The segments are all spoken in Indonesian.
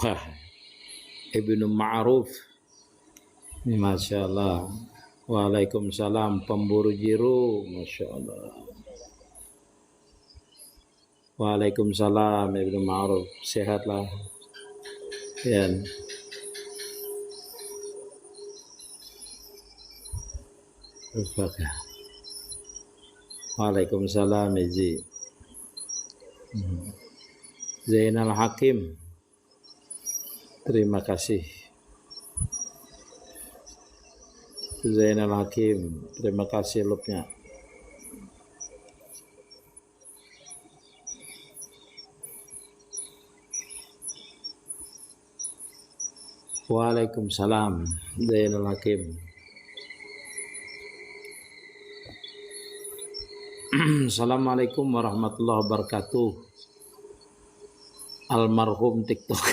Wah, Ibnu Ma'ruf, Masya Allah. Waalaikumsalam, pemburu jiru, Masya Allah. Waalaikumsalam Ibnu Ma'ruf, sehatlah. Ya. Waalaikumsalam Iji. Zainal Hakim, terima kasih. Zainal Hakim, terima kasih lupnya. Waalaikumsalam Zainal Hakim. Assalamualaikum warahmatullahi wabarakatuh. Almarhum TikTok.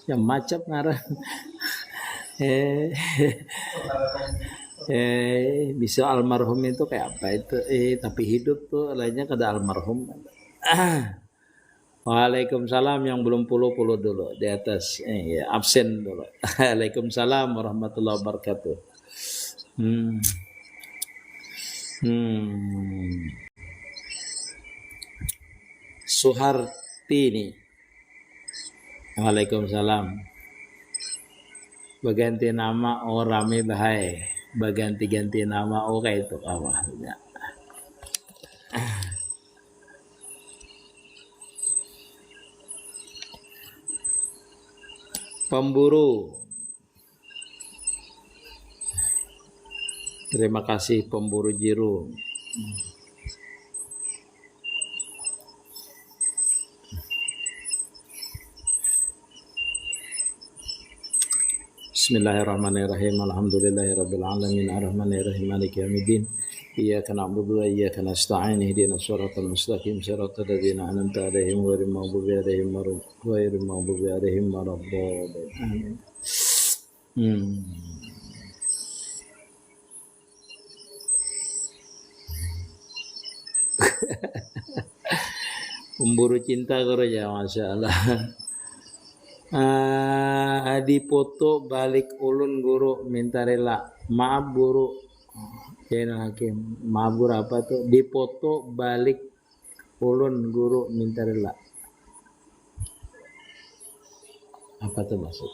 Yang macam ngarang. Bisa almarhum itu kayak apa itu? Tapi hidup tuh lainnya kada almarhum. Waalaikumsalam, yang belum puluh dulu di atas. Ya, absen dulu. Waalaikumsalam warahmatullahi wabarakatuh. Suhartini. Waalaikumsalam. Baganti nama rame bahai. Baganti-ganti nama kayak itu awalnya. Pemburu. Terima kasih pemburu jiru. Bismillahirrahmanirrahim. Alhamdulillahirabbil alamin arrahmanirrahim maliki yaumiddin. Iyyaka na'budu wa iyyaka nasta'in. Ihdinas siratal mustaqim siratal ladzina an'amta 'alaihim ghairil maghdubi 'alaihim waladdallin. Pemburu cinta kerja, Masya Allah. Dipoto balik ulun guru minta rela. Maaf guru. Zainal Hakim, maaf guru apa tuh? Dipoto balik ulun guru minta rela. Apa tuh maksud?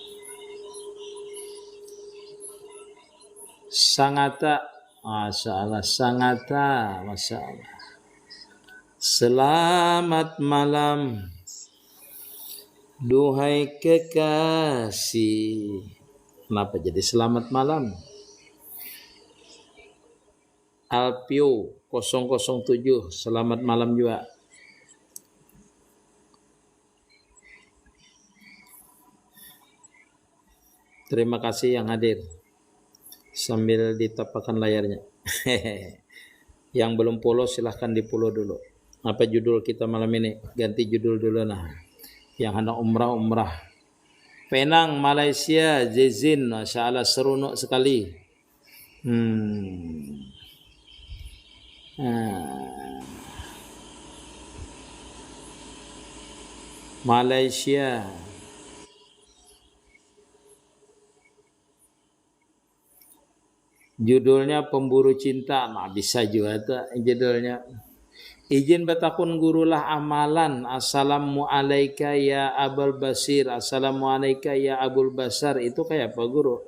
Sangata, Masya Allah, sangata, Masya Allah. Selamat malam, duhai kekasih. Kenapa jadi selamat malam? Alpio 007, selamat malam juga. Terima kasih yang hadir. Sambil ditapakan layarnya. Yang belum follow silahkan di follow dulu. Apa judul kita malam ini? Ganti judul dulu nah. Yang hendak umrah. Penang, Malaysia, Zezin, Masya Allah, seronok sekali. Malaysia. Judulnya Pemburu Cinta. Nah, bisa juga tuh judulnya. Izin batakun gurulah amalan. Assalamualaikum ya Abul Basir. Assalamualaikum ya Abul Basar. Itu kayak apa guru?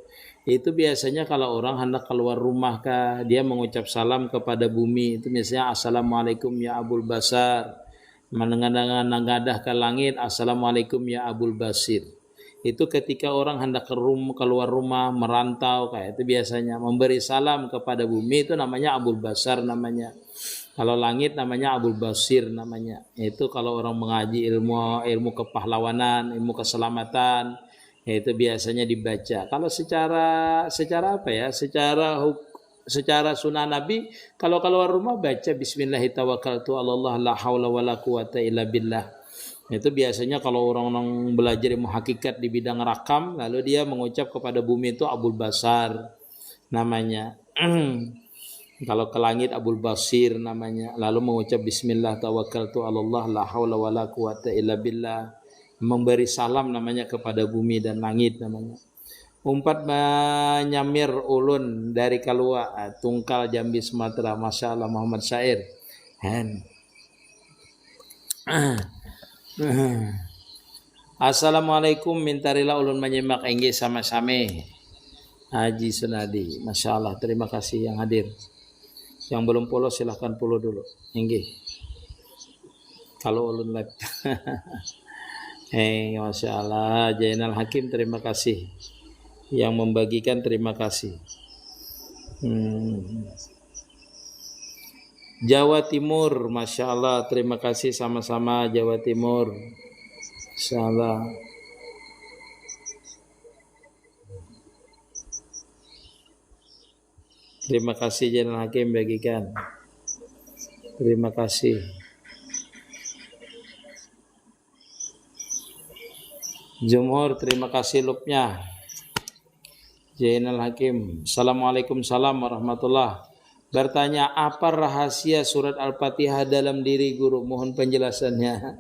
Itu biasanya kalau orang hendak keluar rumah kah, dia mengucap salam kepada bumi. Itu biasanya Assalamualaikum ya Abul Basar. Menengadah ke langit. Assalamualaikum ya Abul Basir. Itu ketika orang hendak keluar rumah, merantau kayak itu biasanya memberi salam kepada bumi, itu namanya Abul Basar namanya. Kalau langit namanya Abul Basir namanya. Itu kalau orang mengaji ilmu kepahlawanan, ilmu keselamatan, itu biasanya dibaca. Kalau secara apa ya? Secara sunnah Nabi, kalau keluar rumah baca Bismillahirrahmanirrahim, la haula wala quwata illa billah. Itu biasanya kalau orang-orang belajar ilmu hakikat di bidang rakam, lalu dia mengucap kepada bumi itu Abul Basar namanya. Kalau ke langit Abul Basir namanya. Lalu mengucap bismillah tawakkaltu 'alallah la haula wala quwata illa billah. Memberi salam namanya kepada bumi dan langit namanya. Umpat menyamir ulun dari Kalua, Tungkal, Jambi, Sumatera. Masya Allah, Muhammad Syair. Assalamualaikum, mintarila ulun menyimak engge sama-sama. Haji Sunadi, Masya Allah, terima kasih yang hadir. Yang belum follow silahkan follow dulu. Engge. Kalau ulun live. Masya Allah, Jainal Hakim, terima kasih. Yang membagikan terima kasih. Jawa Timur, Masya Allah, terima kasih sama-sama Jawa Timur. Masya Allah. Terima kasih Jainal Hakim bagikan. Terima kasih. Jumhur, terima kasih lupnya. Jainal Hakim. Assalamualaikum warahmatullah. Bertanya, apa rahasia surat Al-Fatihah dalam diri guru? Mohon penjelasannya.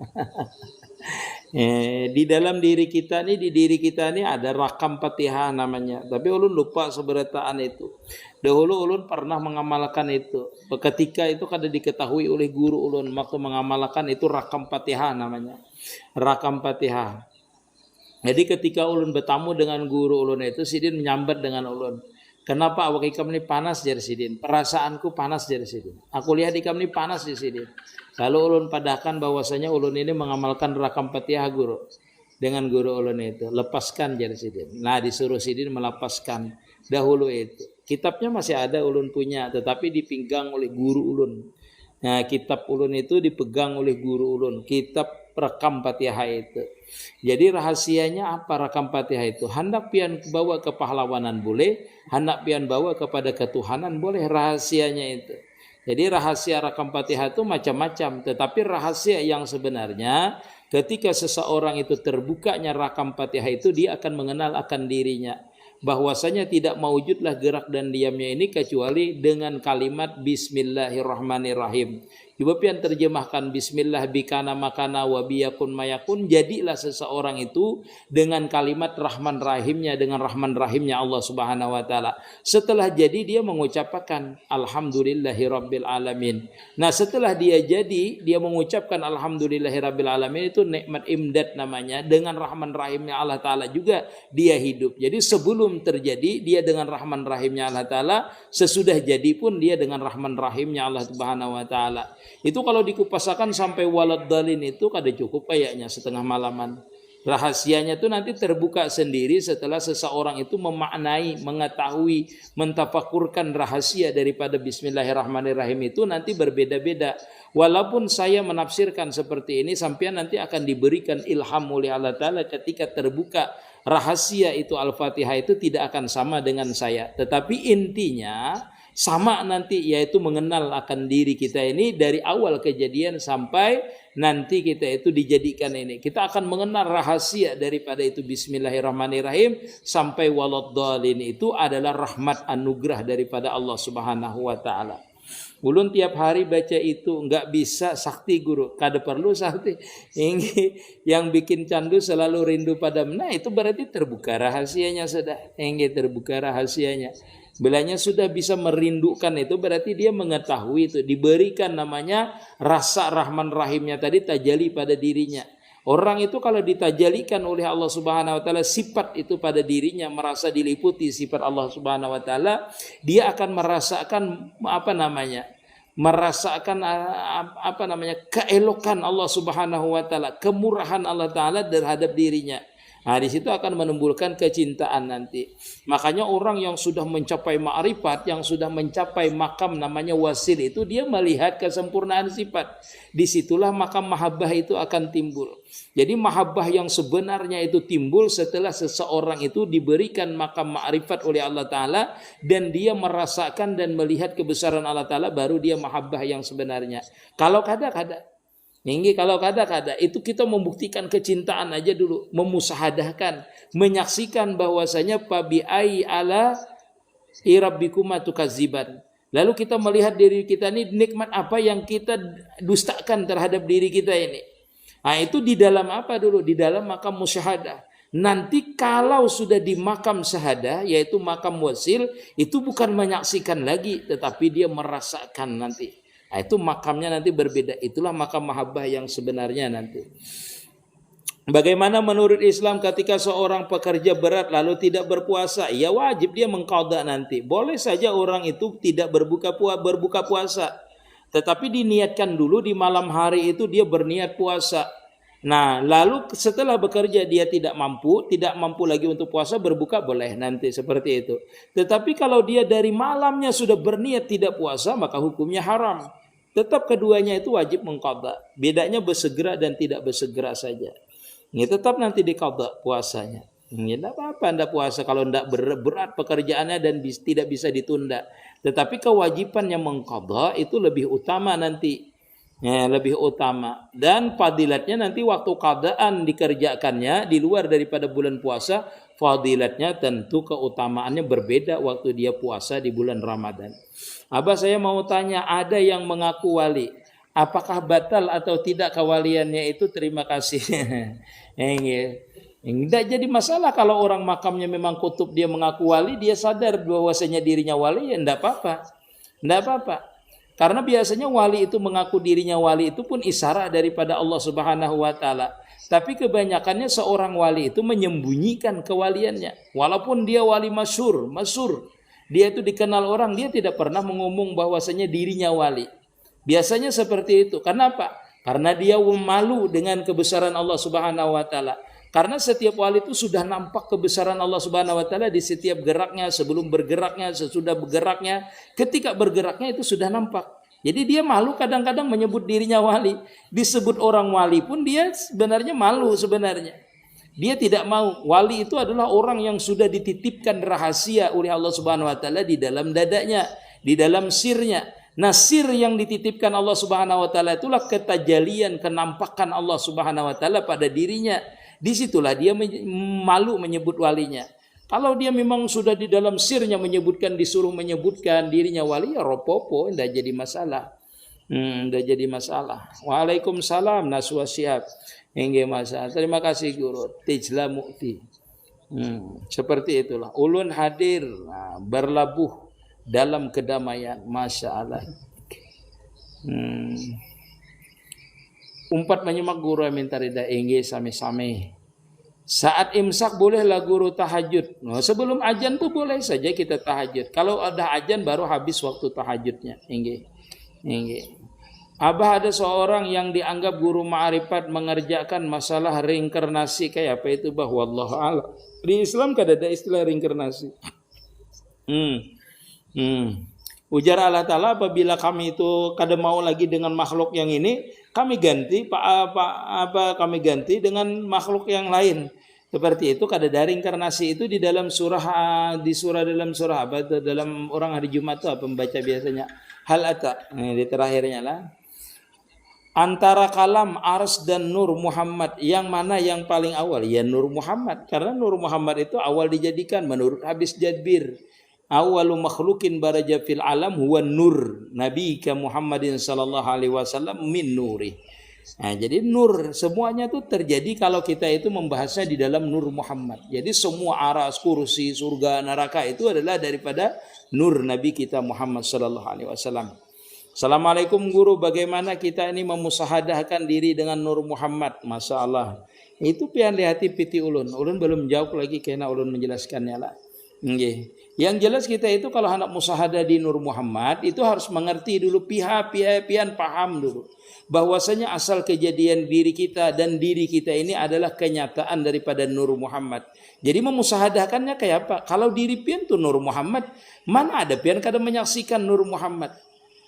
Di dalam diri kita ini ada rakam Fatihah namanya. Tapi ulun lupa seberataan itu. Dahulu ulun pernah mengamalkan itu. Ketika itu kada diketahui oleh guru ulun waktu mengamalkan itu rakam Fatihah namanya. Rakam Fatihah. Jadi ketika ulun bertamu dengan guru ulun itu, sidin menyambat dengan ulun. Kenapa awak ikam ini panas dari sidin? Perasaanku panas dari sidin. Aku lihat ikam ini panas di sidin. Lalu ulun padahkan bahwasanya ulun ini mengamalkan rakam Fatihah guru. Dengan guru ulun itu. Lepaskan dari sidin. Nah disuruh sidin melepaskan. Dahulu itu. Kitabnya masih ada ulun punya. Tetapi dipinggang oleh guru ulun. Nah kitab ulun itu dipegang oleh guru ulun. Kitab rakam Fatihah itu. Jadi rahasianya apa rakam Fatihah itu? Hendak pian bawa ke pahlawanan boleh, hendak pian bawa kepada ketuhanan boleh, rahasianya itu. Jadi rahasia rakam Fatihah itu macam-macam, tetapi rahasia yang sebenarnya ketika seseorang itu terbukanya rakam Fatihah itu, dia akan mengenal akan dirinya. Bahwasanya tidak mewujudlah gerak dan diamnya ini kecuali dengan kalimat Bismillahirrahmanirrahim. Coba pian terjemahkan Bismillah bikana makana wa biyakun mayakun. Jadilah seseorang itu dengan kalimat Rahman Rahimnya, dengan Rahman Rahimnya Allah Subhanahu Wa Taala. Setelah jadi dia mengucapkan Alhamdulillahirabbil alamin. Nah setelah dia jadi dia mengucapkan Alhamdulillahirabbil alamin, itu nikmat imdad namanya. Dengan Rahman Rahimnya Allah Taala juga dia hidup. Jadi sebelum terjadi dia dengan Rahman Rahimnya Allah Taala, sesudah jadi pun dia dengan Rahman Rahimnya Allah Subhanahu Wa Taala. Itu kalau dikupasakan sampai waladdallin itu kada cukup kayaknya setengah malaman. Rahasianya itu nanti terbuka sendiri setelah seseorang itu memaknai, mengetahui, mentafakurkan rahasia daripada Bismillahirrahmanirrahim itu nanti berbeda-beda. Walaupun saya menafsirkan seperti ini, sampai nanti akan diberikan ilham oleh Allah Ta'ala ketika terbuka rahasia itu Al-Fatihah itu tidak akan sama dengan saya. Tetapi intinya sama nanti, yaitu mengenal akan diri kita ini dari awal kejadian sampai nanti kita itu dijadikan ini. Kita akan mengenal rahasia daripada itu Bismillahirrahmanirrahim sampai waladdallin itu adalah rahmat anugerah daripada Allah Subhanahu Wa Ta'ala. Ulun tiap hari baca itu enggak bisa sakti guru, kada perlu sakti. Yang bikin candu selalu rindu padamu. Nah itu berarti terbuka rahasianya sudah. Terbuka rahasianya. Bilanya sudah bisa merindukan itu berarti dia mengetahui itu. Diberikan namanya rasa Rahman Rahimnya tadi tajali pada dirinya. Orang itu kalau ditajalikan oleh Allah Subhanahu Wa Taala sifat itu pada dirinya, merasa diliputi sifat Allah Subhanahu Wa Taala, dia akan merasakan keelokan Allah Subhanahu Wa Taala, kemurahan Allah Taala terhadap dirinya. Nah di situ akan menimbulkan kecintaan nanti. Makanya orang yang sudah mencapai ma'rifat, yang sudah mencapai makam namanya wasil itu, dia melihat kesempurnaan sifat. Disitulah makam mahabbah itu akan timbul. Jadi mahabbah yang sebenarnya itu timbul setelah seseorang itu diberikan makam ma'rifat oleh Allah Ta'ala, dan dia merasakan dan melihat kebesaran Allah Ta'ala, baru dia mahabbah yang sebenarnya. Kalau kada-kada itu kita membuktikan kecintaan aja dulu, memusahadahkan, menyaksikan bahwasanya fabi'ai ala irabbikuma tukadziban. Lalu kita melihat diri kita ini nikmat apa yang kita dustakan terhadap diri kita ini. Nah, itu di dalam apa dulu? Di dalam makam musyahadah. Nanti kalau sudah di makam syahadah, yaitu makam wasil, itu bukan menyaksikan lagi, tetapi dia merasakan nanti. Nah, itu makamnya nanti berbeda. Itulah makam mahabbah yang sebenarnya nanti. Bagaimana menurut Islam ketika seorang pekerja berat lalu tidak berpuasa? Ya wajib dia mengqadha nanti. Boleh saja orang itu tidak berbuka puasa. Tetapi diniatkan dulu di malam hari itu dia berniat puasa. Nah, lalu setelah bekerja dia tidak mampu lagi untuk puasa, berbuka boleh nanti seperti itu. Tetapi kalau dia dari malamnya sudah berniat tidak puasa, maka hukumnya haram. Tetap keduanya itu wajib mengqadha. Bedanya bersegera dan tidak bersegera saja. Ini tetap nanti diqadha puasanya. Ini tidak apa-apa Anda puasa kalau tidak berat pekerjaannya dan tidak bisa ditunda. Tetapi kewajiban yang mengqadha itu lebih utama nanti. Ya, lebih utama. Dan fadilatnya nanti waktu qadaan dikerjakannya di luar daripada bulan puasa, fadilatnya tentu keutamaannya berbeda waktu dia puasa di bulan Ramadan. Abah, saya mau tanya, ada yang mengaku wali. Apakah batal atau tidak kewaliannya itu? Terima kasih. Tidak jadi masalah kalau orang makamnya memang kutub, dia mengaku wali, dia sadar bahwasanya dirinya wali, ya tidak apa-apa. Tidak apa-apa. Karena biasanya wali itu mengaku dirinya wali itu pun isyarat daripada Allah Subhanahu wa taala. Tapi kebanyakannya seorang wali itu menyembunyikan kewaliannya. Walaupun dia wali masyhur, dia itu dikenal orang, dia tidak pernah mengumum bahwasanya dirinya wali. Biasanya seperti itu. Kenapa? Karena dia malu dengan kebesaran Allah Subhanahu wa taala. Karena setiap wali itu sudah nampak kebesaran Allah Subhanahu wa taala di setiap geraknya, sebelum bergeraknya, sesudah bergeraknya, ketika bergeraknya itu sudah nampak. Jadi dia malu kadang-kadang menyebut dirinya wali. Disebut orang wali pun dia sebenarnya malu sebenarnya. Dia tidak mau. Wali itu adalah orang yang sudah dititipkan rahasia oleh Allah Subhanahu wa taala di dalam dadanya, di dalam sirnya. Nah, sir yang dititipkan Allah Subhanahu wa taala itulah ketajalian, kenampakan Allah Subhanahu wa taala pada dirinya. Disitulah dia malu menyebut walinya. Kalau dia memang sudah di dalam sirnya disuruh menyebutkan dirinya wali, ya ropopo, tidak jadi masalah. Tidak jadi masalah. Waalaikumsalam naswa siap. Enggak masalah. Terima kasih guru. Tijla mukti. Seperti itulah. Ulun hadir, berlabuh dalam kedamaian. Masya Allah. Umpat menyimak guru minta rida engge same-same. Saat imsak bolehlah guru tahajud. Nah, sebelum ajan tuh boleh saja kita tahajud. Kalau ada ajan baru habis waktu tahajudnya. Engge. Abah, ada seorang yang dianggap guru ma'rifat mengerjakan masalah reinkarnasi kayak apa itu bah? Wallahu a'lam. Di Islam kan ada istilah reinkarnasi. Ujar Allah Ta'ala, apabila kami itu kada mau lagi dengan makhluk yang ini, kami ganti kami ganti dengan makhluk yang lain. Seperti itu kada ada reinkarnasi itu di dalam dalam surah apa itu, dalam orang hari Jumat itu apa membaca biasanya hal ata di terakhirnya lah. Antara kalam ars dan nur Muhammad, yang mana yang paling awal? Ya nur Muhammad, karena nur Muhammad itu awal dijadikan menurut Habis Jadbir. Awalu makhlukin baraja fil alam huwa nur nabiyika Muhammadin sallallahu alaihi wasallam min nuri. Nah, jadi nur semuanya itu terjadi kalau kita itu membahasnya di dalam nur Muhammad. Jadi semua aras, kursi, surga, neraka itu adalah daripada nur Nabi kita Muhammad sallallahu alaihi wasallam. Assalamualaikum guru, bagaimana kita ini memusahadahkan diri dengan nur Muhammad? Masya Allah. Itu pian lihati piti ulun. Ulun belum jawab lagi karena ulun menjelaskannya lah. Okay. Yang jelas kita itu kalau hendak musahadah di Nur Muhammad itu harus mengerti dulu pian paham dulu bahwasanya asal kejadian diri kita dan diri kita ini adalah kenyataan daripada Nur Muhammad. Jadi memusahadahkannya kayak apa? Kalau diri pian tuh Nur Muhammad, mana ada pian kada menyaksikan Nur Muhammad?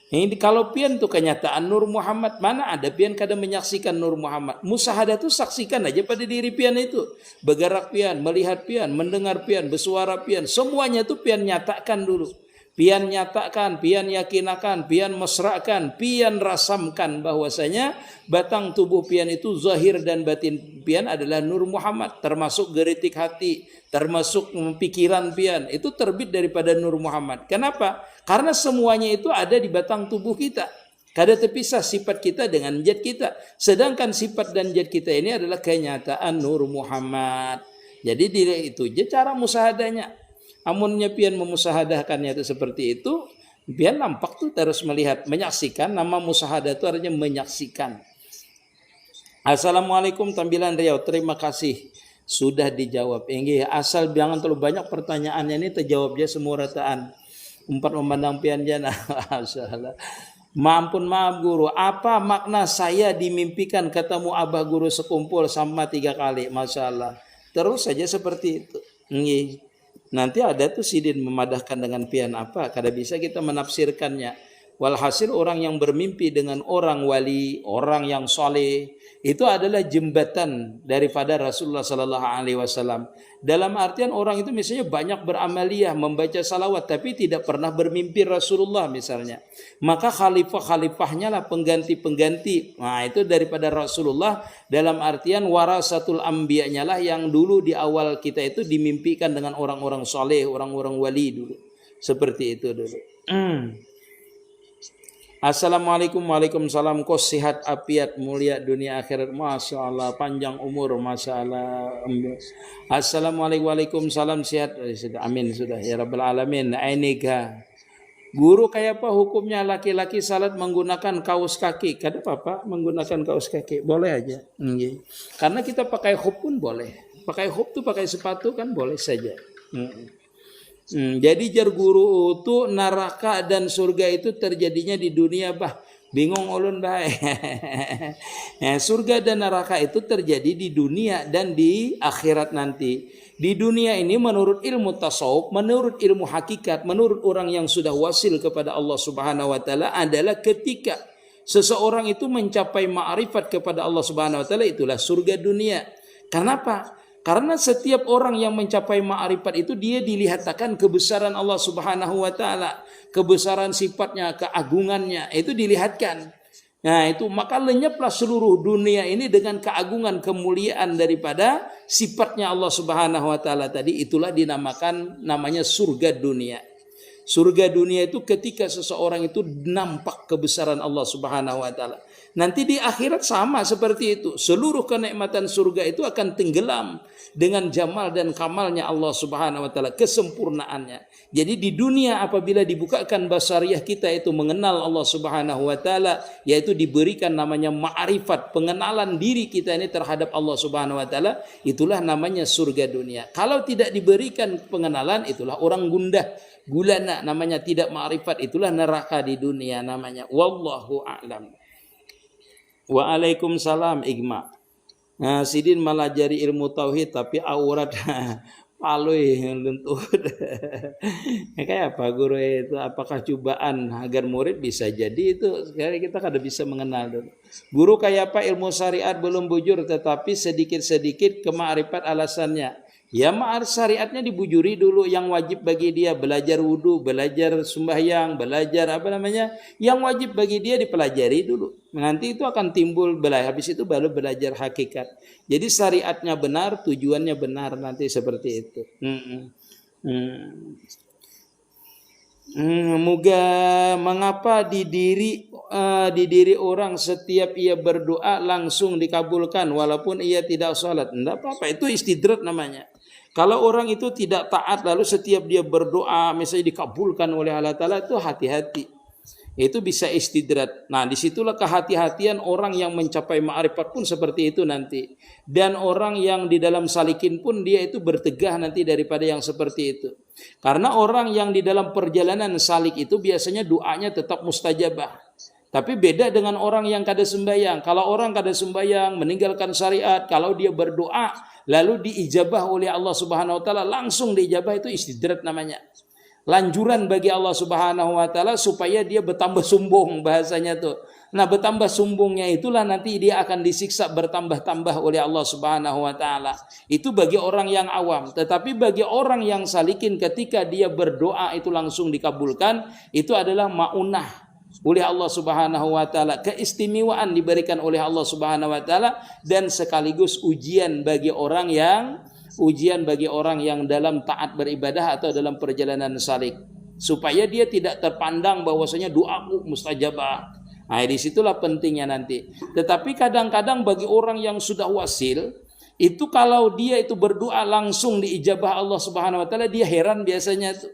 Ini kalau pian tuh kenyataan Nur Muhammad, mana ada pian kada menyaksikan Nur Muhammad. Musahadah tuh saksikan aja pada diri pian itu. Bergerak pian, melihat pian, mendengar pian, bersuara pian, semuanya tuh pian nyatakan dulu. pian nyatakan, pian yakinakan, pian mesrakan, pian rasamkan bahwasanya batang tubuh pian itu zahir dan batin pian adalah Nur Muhammad, termasuk geritik hati, termasuk pikiran pian, itu terbit daripada Nur Muhammad. Kenapa? Karena semuanya itu ada di batang tubuh kita. Kada terpisah sifat kita dengan zat kita. Sedangkan sifat dan zat kita ini adalah kenyataan Nur Muhammad. Jadi itu je cara musahadahnya. Amunnya pian memusahadahkannya itu seperti itu, pian nampak tuh terus melihat, menyaksikan. Nama musahadah itu artinya menyaksikan. Assalamualaikum tampilan Riau, terima kasih sudah dijawab. Enggih, asal jangan terlalu banyak pertanyaannya ini terjawab je semua rataan. Empat memandang pian jana. Masalah. Maaf guru, apa makna saya dimimpikan ketemu abah guru sekumpul sama 3 kali? Masalah. Terus saja seperti itu. Nggih. Nanti ada tuh sidin memadahkan dengan pian apa, kada bisa kita menafsirkannya. Walhasil orang yang bermimpi dengan orang wali, orang yang soleh, itu adalah jembatan daripada Rasulullah Sallallahu Alaihi Wasallam. Dalam artian orang itu misalnya banyak beramaliyah, membaca salawat, tapi tidak pernah bermimpi Rasulullah misalnya. Maka khalifah-khalifahnya lah pengganti-pengganti. Nah itu daripada Rasulullah dalam artian warasatul anbiya-nya lah yang dulu di awal kita itu dimimpikan dengan orang-orang soleh, orang-orang wali dulu. Seperti itu dulu. Assalamualaikum, waalaikumsalam. Kau sehat afiat mulia dunia akhirat. Masya Allah, panjang umur. Masya Allah. Assalamualaikum, waalaikumsalam. Sehat. Amin sudah ya Rabbal Alamin. Ainika. Guru kayak apa hukumnya laki-laki salat menggunakan kaos kaki? Kada apa-apa menggunakan kaos kaki. Boleh aja. Karena kita pakai hub pun boleh. Pakai hub tuh pakai sepatu kan boleh saja. Jadi jar guru itu neraka dan surga itu terjadinya di dunia bah. Bingung ulun bah. Surga dan neraka itu terjadi di dunia dan di akhirat nanti. Di dunia ini menurut ilmu tasawuf, menurut ilmu hakikat, menurut orang yang sudah wasil kepada Allah Subhanahu wa taala adalah ketika seseorang itu mencapai ma'rifat kepada Allah Subhanahu wa taala, itulah surga dunia. Kenapa? Karena setiap orang yang mencapai ma'rifat itu dia dilihatkan kebesaran Allah Subhanahu wa taala, kebesaran sifatnya, keagungannya, itu dilihatkan. Nah, itu maka lenyaplah seluruh dunia ini dengan keagungan kemuliaan daripada sifatnya Allah Subhanahu wa taala tadi, itulah dinamakan namanya surga dunia. Surga dunia itu ketika seseorang itu nampak kebesaran Allah Subhanahu wa taala. Nanti di akhirat sama seperti itu. Seluruh kenikmatan surga itu akan tenggelam dengan jamal dan kamalnya Allah Subhanahu wa taala, kesempurnaannya. Jadi di dunia apabila dibukakan basariyah kita itu mengenal Allah Subhanahu wa taala, yaitu diberikan namanya ma'rifat, pengenalan diri kita ini terhadap Allah Subhanahu wa taala, itulah namanya surga dunia. Kalau tidak diberikan pengenalan, itulah orang gundah, gulana, namanya tidak ma'rifat, itulah neraka di dunia namanya. Wallahu a'lam. Waalaikumsalam Igma. Nah, sidin melajari ilmu tauhid tapi aurat palui lentut. Kayak apa guru itu? Apakah cobaan agar murid bisa jadi itu? Sekali kita kada bisa mengenal dulu. Guru kayak apa ilmu syariat belum bujur tetapi sedikit-sedikit kemakrifat alasannya. Ya syariatnya dibujuri dulu, yang wajib bagi dia belajar wudu, belajar sembahyang, belajar apa namanya, yang wajib bagi dia dipelajari dulu. Nanti itu akan timbul habis itu baru belajar hakikat. Jadi syariatnya benar, tujuannya benar nanti seperti itu. Moga mengapa di diri orang setiap ia berdoa langsung dikabulkan walaupun ia tidak sholat? Tidak apa-apa, itu istidrat namanya. Kalau orang itu tidak taat lalu setiap dia berdoa misalnya dikabulkan oleh Allah Ta'ala, itu hati-hati. Itu bisa istidrat. Nah disitulah kehati-hatian orang yang mencapai ma'rifat pun seperti itu nanti. Dan orang yang di dalam salikin pun dia itu bertegah nanti daripada yang seperti itu. Karena orang yang di dalam perjalanan salik itu biasanya doanya tetap mustajabah. Tapi beda dengan orang yang kada sembahyang. Kalau orang kada sembahyang, meninggalkan syariat, kalau dia berdoa lalu diijabah oleh Allah Subhanahu wa taala, langsung diijabah, itu istidrat namanya. Lanjuran bagi Allah Subhanahu wa taala supaya dia bertambah sombong, bahasanya tuh. Nah, bertambah sombongnya itulah nanti dia akan disiksa bertambah-tambah oleh Allah Subhanahu wa taala. Itu bagi orang yang awam. Tetapi bagi orang yang salikin ketika dia berdoa itu langsung dikabulkan, itu adalah maunah oleh Allah Subhanahu wa taala, keistimewaan diberikan oleh Allah Subhanahu wa taala dan sekaligus ujian bagi orang yang dalam taat beribadah atau dalam perjalanan salik, supaya dia tidak terpandang bahwasanya doaku mustajabah. Nah, disitulah pentingnya nanti. Tetapi kadang-kadang bagi orang yang sudah wasil, itu kalau dia itu berdoa langsung diijabah Allah Subhanahu wa taala, dia heran biasanya itu.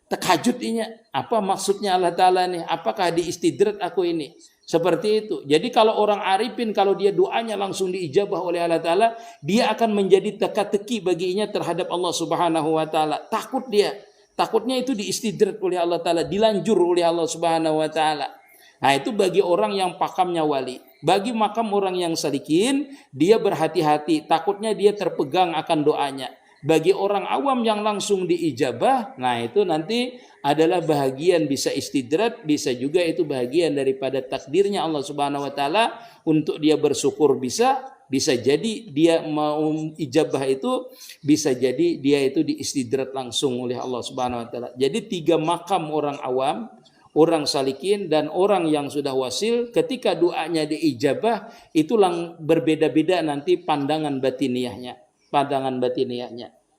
Terkajut ini, apa maksudnya Allah taala nih? Apakah diistidrat aku ini? Seperti itu. Jadi kalau orang arifin, kalau dia doanya langsung diijabah oleh Allah taala, dia akan menjadi teka-teki baginya terhadap Allah Subhanahu wa taala. Takutnya itu diistidrat oleh Allah taala, dilanjur oleh Allah Subhanahu wa taala. Nah, itu bagi orang yang pakamnya wali. Bagi makam orang yang salikin, dia berhati-hati, takutnya dia terpegang akan doanya. Bagi orang awam yang langsung diijabah, nah itu nanti adalah bahagian bisa istidrat, bisa juga itu bahagian daripada takdirnya Allah Subhanahu wa taala untuk dia bersyukur, bisa jadi dia mau ijabah itu, bisa jadi dia itu diistidrat langsung oleh Allah Subhanahu wa taala. Jadi 3 makam orang awam, orang salikin dan orang yang sudah wasil, ketika doanya diijabah itu berbeda-beda nanti pandangan batiniahnya.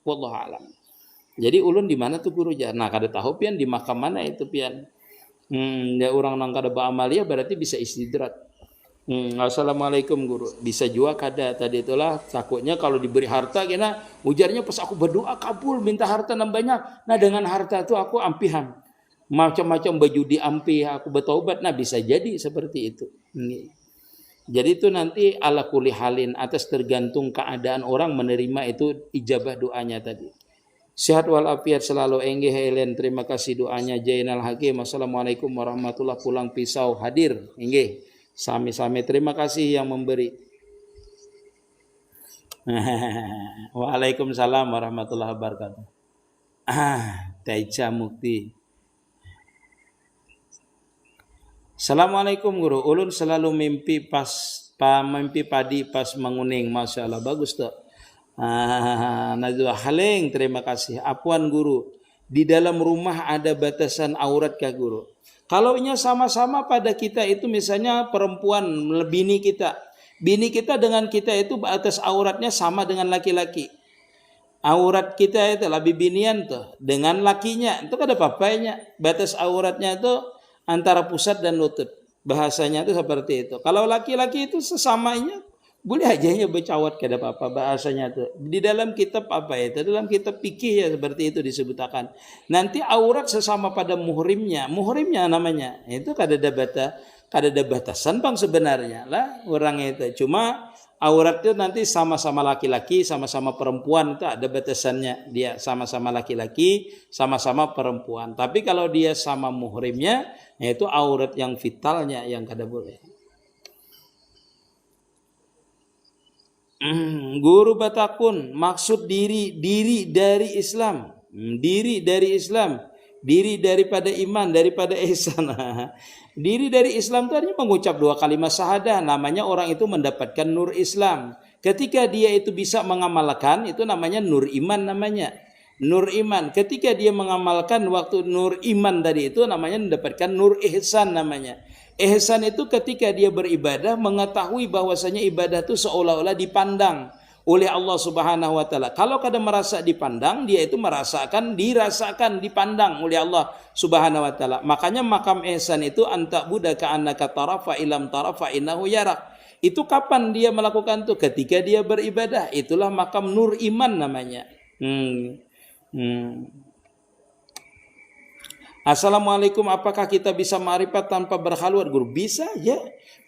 Wallahu alam. Jadi ulun di mana tuh guru ya? Nah, kada tahu pian di makam mana itu pian. Ya orang nang kada ba'amalia berarti bisa istidrat. Assalamualaikum guru. Bisa juga kada tadi itulah takutnya kalau diberi harta kena ujarnya pas aku berdoa kabul minta harta nang banyak. Nah, dengan harta itu aku ampihan. Macam-macam baju diampi aku bertaubat. Nah, bisa jadi seperti itu. Jadi itu nanti ala kulli halin, atas tergantung keadaan orang menerima itu ijabah doanya tadi. Sehat walafiat selalu enggih Helen. Terima kasih doanya Jainal Hakim. Assalamualaikum warahmatullahi pulang pisau hadir. Enggih. Sami-sami terima kasih yang memberi. Waalaikumsalam warahmatullahi wabarakatuh. Taica Mukti. Assalamualaikum guru. Ulun selalu mimpi padi pas menguning. Masya Allah bagus tuh. Najwa Haleng terima kasih. Apuan guru. Di dalam rumah ada batasan aurat kah guru? Kalau nya sama-sama pada kita itu misalnya perempuan bini kita dengan kita itu batas auratnya sama dengan laki-laki. Aurat kita itu lebih binian tuh dengan lakinya itu kada apa-apanya. Batas auratnya itu antara pusat dan lutut. Bahasanya itu seperti itu. Kalau laki-laki itu sesamanya boleh aja bercawat kada apa-apa bahasanya itu. Di dalam kitab apa itu? Dalam kitab fikih ya seperti itu disebutkan. Nanti aurat sesama pada muhrimnya namanya. Itu kada ada batasan bang sebenarnya lah orang itu. Cuma aurat itu nanti sama-sama laki-laki, sama-sama perempuan itu ada batasannya. Dia sama-sama laki-laki, sama-sama perempuan. Tapi kalau dia sama muhrimnya, yaitu aurat yang vitalnya yang kada boleh. Guru batakun maksud diri dari Islam, diri daripada iman, daripada ihsan. Diri dari Islam itu artinya mengucap 2 kalimat syahadah, namanya orang itu mendapatkan nur Islam. Ketika dia itu bisa mengamalkan, itu namanya nur iman namanya. Nur iman. Ketika dia mengamalkan waktu nur iman tadi itu namanya mendapatkan nur ihsan namanya. Ihsan itu ketika dia beribadah mengetahui bahwasanya ibadah itu seolah-olah dipandang oleh Allah Subhanahu wa taala. Kalau kada merasa dipandang, dia itu dirasakan dipandang oleh Allah Subhanahu wa taala. Makanya makam ihsan itu anta budaka annaka tarafa ilam tarafa innahu yarak. Itu kapan dia melakukan itu? Ketika dia beribadah. Itulah makam nur iman namanya. Assalamualaikum, apakah kita bisa ma'rifat tanpa berkhalwat guru? Bisa ya.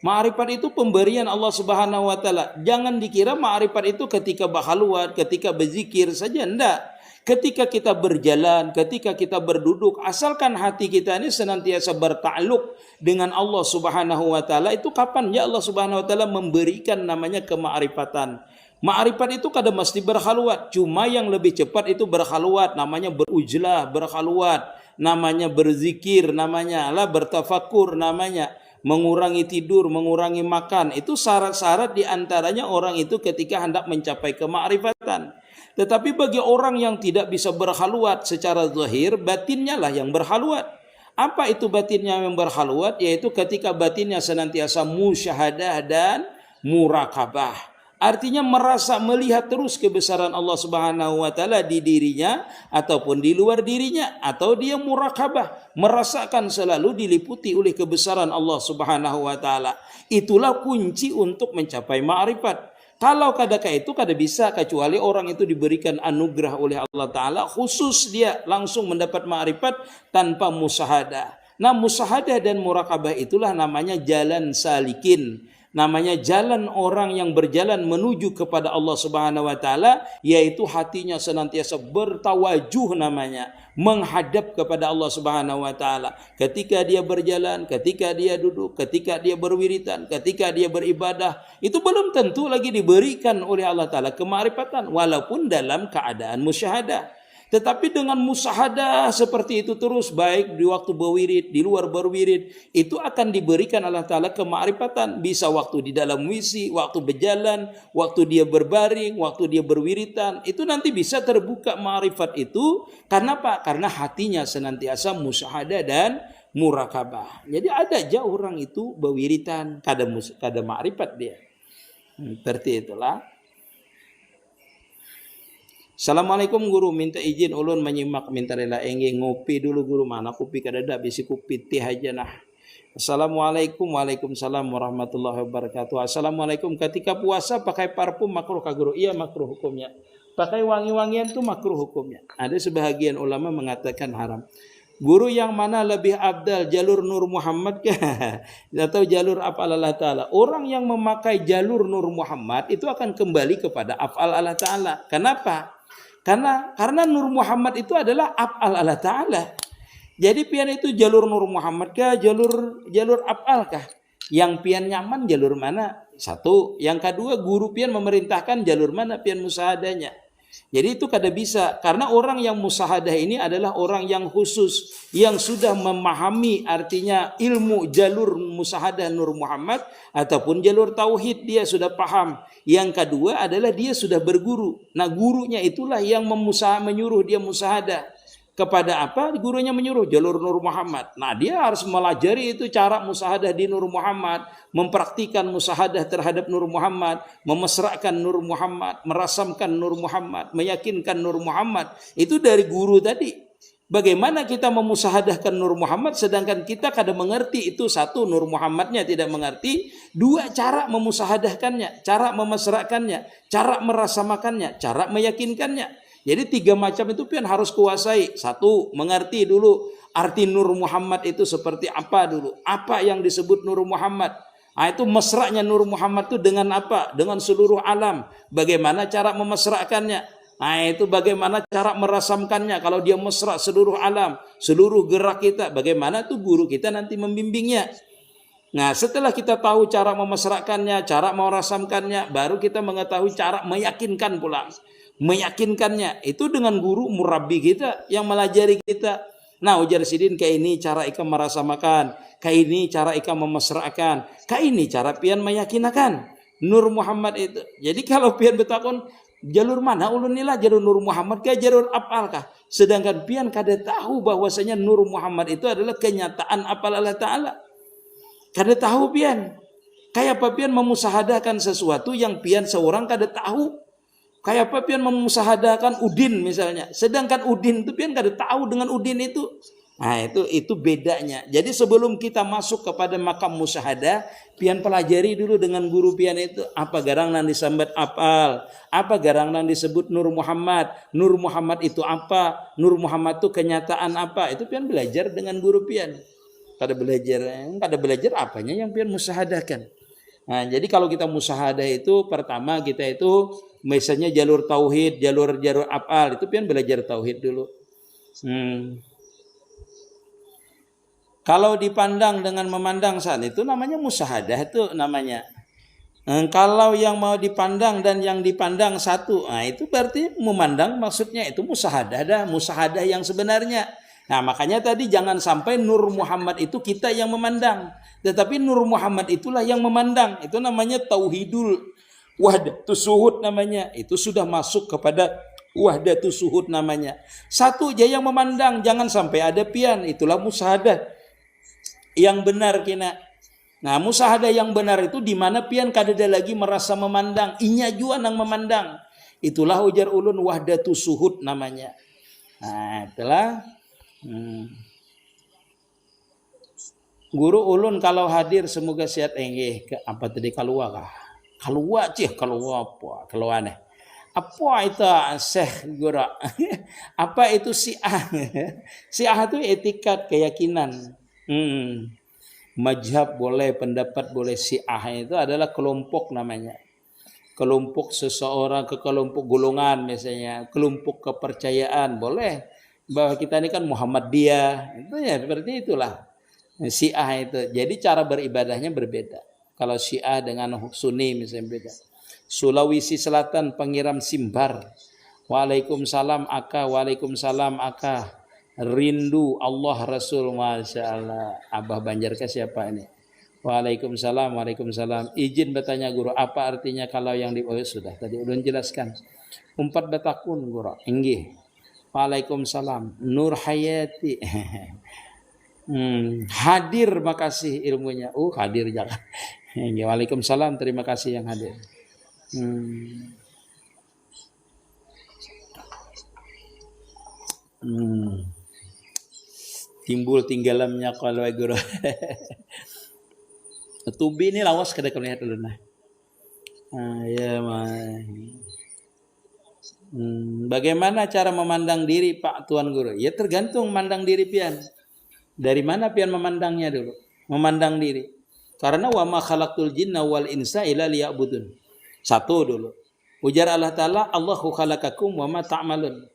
Ma'rifat itu pemberian Allah Subhanahu wa taala. Jangan dikira ma'rifat itu ketika berkhalwat, ketika berzikir saja, enggak. Ketika kita berjalan, ketika kita berduduk, asalkan hati kita ini senantiasa bertakluk dengan Allah Subhanahu wa taala, itu kapan ya Allah Subhanahu wa taala memberikan namanya kema'rifatan. Ma'rifat itu kada mesti berkhalwat, cuma yang lebih cepat itu berkhalwat, namanya berujlah, berkhalwat, namanya berzikir, namanya bertafakur, namanya mengurangi tidur, mengurangi makan. Itu syarat-syarat diantaranya orang itu ketika hendak mencapai kemakrifatan. Tetapi bagi orang yang tidak bisa berkhalwat secara zahir, batinnya lah yang berkhalwat. Apa itu batinnya yang berkhalwat? Yaitu ketika batinnya senantiasa musyahadah dan murakabah. Artinya merasa melihat terus kebesaran Allah Subhanahu wa taala di dirinya ataupun di luar dirinya, atau dia murakabah, merasakan selalu diliputi oleh kebesaran Allah Subhanahu wa taala. Itulah kunci untuk mencapai ma'rifat. Kalau kadaka itu kada bisa kecuali orang itu diberikan anugerah oleh Allah taala, khusus dia langsung mendapat ma'rifat tanpa musyahadah. Nah, musyahadah dan murakabah itulah namanya jalan salikin. Namanya jalan orang yang berjalan menuju kepada Allah Subhanahu wa taala, yaitu hatinya senantiasa bertawajuh, namanya menghadap kepada Allah Subhanahu wa taala. Ketika dia berjalan, ketika dia duduk, ketika dia berwiritan, ketika dia beribadah, itu belum tentu lagi diberikan oleh Allah taala kemakrifatan walaupun dalam keadaan musyahadah. Tetapi dengan musyahadah seperti itu terus, baik di waktu berwirid, di luar berwirid, itu akan diberikan Allah Ta'ala kemakrifatan. Bisa waktu di dalam wisi, waktu berjalan, waktu dia berbaring, waktu dia berwiritan. Itu nanti bisa terbuka ma'rifat itu. Karena apa? Karena hatinya senantiasa musyahadah dan murakabah. Jadi ada aja orang itu berwiritan, kada ma'rifat dia. Seperti itulah. Assalamualaikum guru, minta izin ulun menyimak, minta rela engge ngopi dulu guru, mana kopi kadada, bisi kopi teh aja nah. Assalamualaikum. Waalaikumsalam warahmatullahi wabarakatuh. Assalamualaikum. Ketika puasa pakai parfum makruh kah guru? Iya, makruh hukumnya. Pakai wangi-wangian tuh makruh hukumnya. Ada sebahagian ulama mengatakan haram. Guru, yang mana lebih abdal, jalur Nur Muhammad kah atau jalur af'al Allah Ta'ala? Orang yang memakai jalur Nur Muhammad itu akan kembali kepada af'al Allah Ta'ala. Kenapa? Karena Nur Muhammad itu adalah af'al Allah Ta'ala. Jadi pian itu jalur Nur Muhammad kah, jalur af'al kah? Yang pian nyaman jalur mana? Satu. Yang kedua, guru pian memerintahkan jalur mana pian musahadahnya. Jadi itu kada bisa, karena orang yang musahadah ini adalah orang yang khusus, yang sudah memahami artinya ilmu jalur musahadah Nur Muhammad ataupun jalur tauhid, dia sudah paham. Yang kedua adalah dia sudah berguru. Nah, gurunya itulah yang menyuruh dia musahadah. Kepada apa? Gurunya menyuruh jalur Nur Muhammad. Nah, dia harus melajari itu cara musahadah di Nur Muhammad, mempraktikan musahadah terhadap Nur Muhammad, memesrakan Nur Muhammad, merasamkan Nur Muhammad, meyakinkan Nur Muhammad. Itu dari guru tadi. Bagaimana kita memusahadahkan Nur Muhammad sedangkan kita kada mengerti itu? Satu, Nur Muhammadnya tidak mengerti. Dua, cara memusahadahkannya, cara memesrakannya, cara merasamakannya, cara meyakinkannya. Jadi tiga macam itu pian harus kuasai. Satu, mengerti dulu arti Nur Muhammad itu seperti apa dulu. Apa yang disebut Nur Muhammad? Nah, itu mesranya Nur Muhammad itu dengan apa? Dengan seluruh alam. Bagaimana cara memesrakannya? Nah, itu bagaimana cara merasamkannya? Kalau dia mesra seluruh alam, seluruh gerak kita, bagaimana tuh guru kita nanti membimbingnya? Nah, setelah kita tahu cara memesrakannya, cara merasamkannya, baru kita mengetahui cara meyakinkan pula. Meyakinkannya itu dengan guru murabbi kita yang melajari kita. Nah, ujar sidin, kayak ini cara ika merasamakan, kayak ini cara ika memesrakan, kayak ini cara pian meyakinakan Nur Muhammad itu. Jadi kalau pian betakon jalur mana ulun nila, jalur Nur Muhammad kah, jalur apal kah? Sedangkan pian kada tahu bahwasanya Nur Muhammad itu adalah kenyataan apal Allah Ta'ala. Kada tahu pian. Kayak apa pian memusahadahkan sesuatu yang pian seorang kada tahu. Kayak apa pian memusahadahkan Udin misalnya. Sedangkan Udin itu pian kada tahu dengan Udin itu. Nah, itu bedanya. Jadi sebelum kita masuk kepada makam musyahadah, pian pelajari dulu dengan guru pian itu apa garang nan disambat apal, apa garang nan disebut Nur Muhammad. Nur Muhammad itu apa? Nur Muhammad itu kenyataan apa? Itu pian belajar dengan guru pian. Kada belajar apanya yang pian musyahadahkan. Nah, jadi kalau kita musyahadah itu pertama kita itu misalnya jalur tauhid, jalur afal, itu pian belajar tauhid dulu. Kalau dipandang dengan memandang saat itu namanya musyahadah itu namanya. Kalau yang mau dipandang dan yang dipandang satu, nah itu berarti memandang, maksudnya itu musyahadah yang sebenarnya. Nah, makanya tadi jangan sampai Nur Muhammad itu kita yang memandang, tetapi Nur Muhammad itulah yang memandang. Itu namanya tauhidul wahdatus suhud namanya. Itu sudah masuk kepada wahdatus suhud namanya. Satu aja yang memandang, jangan sampai ada pian. Itulah musyahadah yang benar kina. Nah, musyahadah yang benar itu di mana pian kadada lagi merasa memandang, inya jua nang memandang. Itulah ujar ulun wahdatus suhud namanya. Nah, itulah guru ulun kalau hadir semoga sehat enggih apa tadi keluar kah? Keluar cih keluar apa? Keluar nih. Apa itu syekh guru? Apa itu Syiah? Syiah itu etikat keyakinan. Mazhab boleh, pendapat boleh. Syiah itu adalah kelompok namanya. Kelompok seseorang ke kelompok golongan misalnya, kelompok kepercayaan boleh. Bahwa kita ini kan Muhammadiyah, itu ya seperti itulah Syiah itu. Jadi cara beribadahnya berbeda. Kalau Syiah dengan Sunni misalnya beda. Sulawesi Selatan pengiram simbar. Waalaikumsalam aka, waalaikumsalam aka. Rindu Allah Rasul, masya Allah. Abah Banjarka siapa ini? Waalaikumsalam, waalaikumsalam. Izin bertanya guru, apa artinya kalau yang di sudah tadi udah jelaskan. 4 batakun guru, enggih. Waalaikumsalam. Nur Hayati. Hadir, makasih ilmunya. Hadir jangan. Waalaikumsalam, terima kasih yang hadir. Timbul tinggalamnya kalau guru. Tubi ini lawas kada kau lihat dulu nah. Ya mah. Bagaimana cara memandang diri Pak Tuan Guru? Ya tergantung mandang diri pian. Dari mana pian memandangnya dulu? Memandang diri. Karena wa ma khalaqtul jinna wal insa illa liya'budun. Satu dulu. Ujar Allah Ta'ala, Allahu khalaqakum wa ma ta'malun.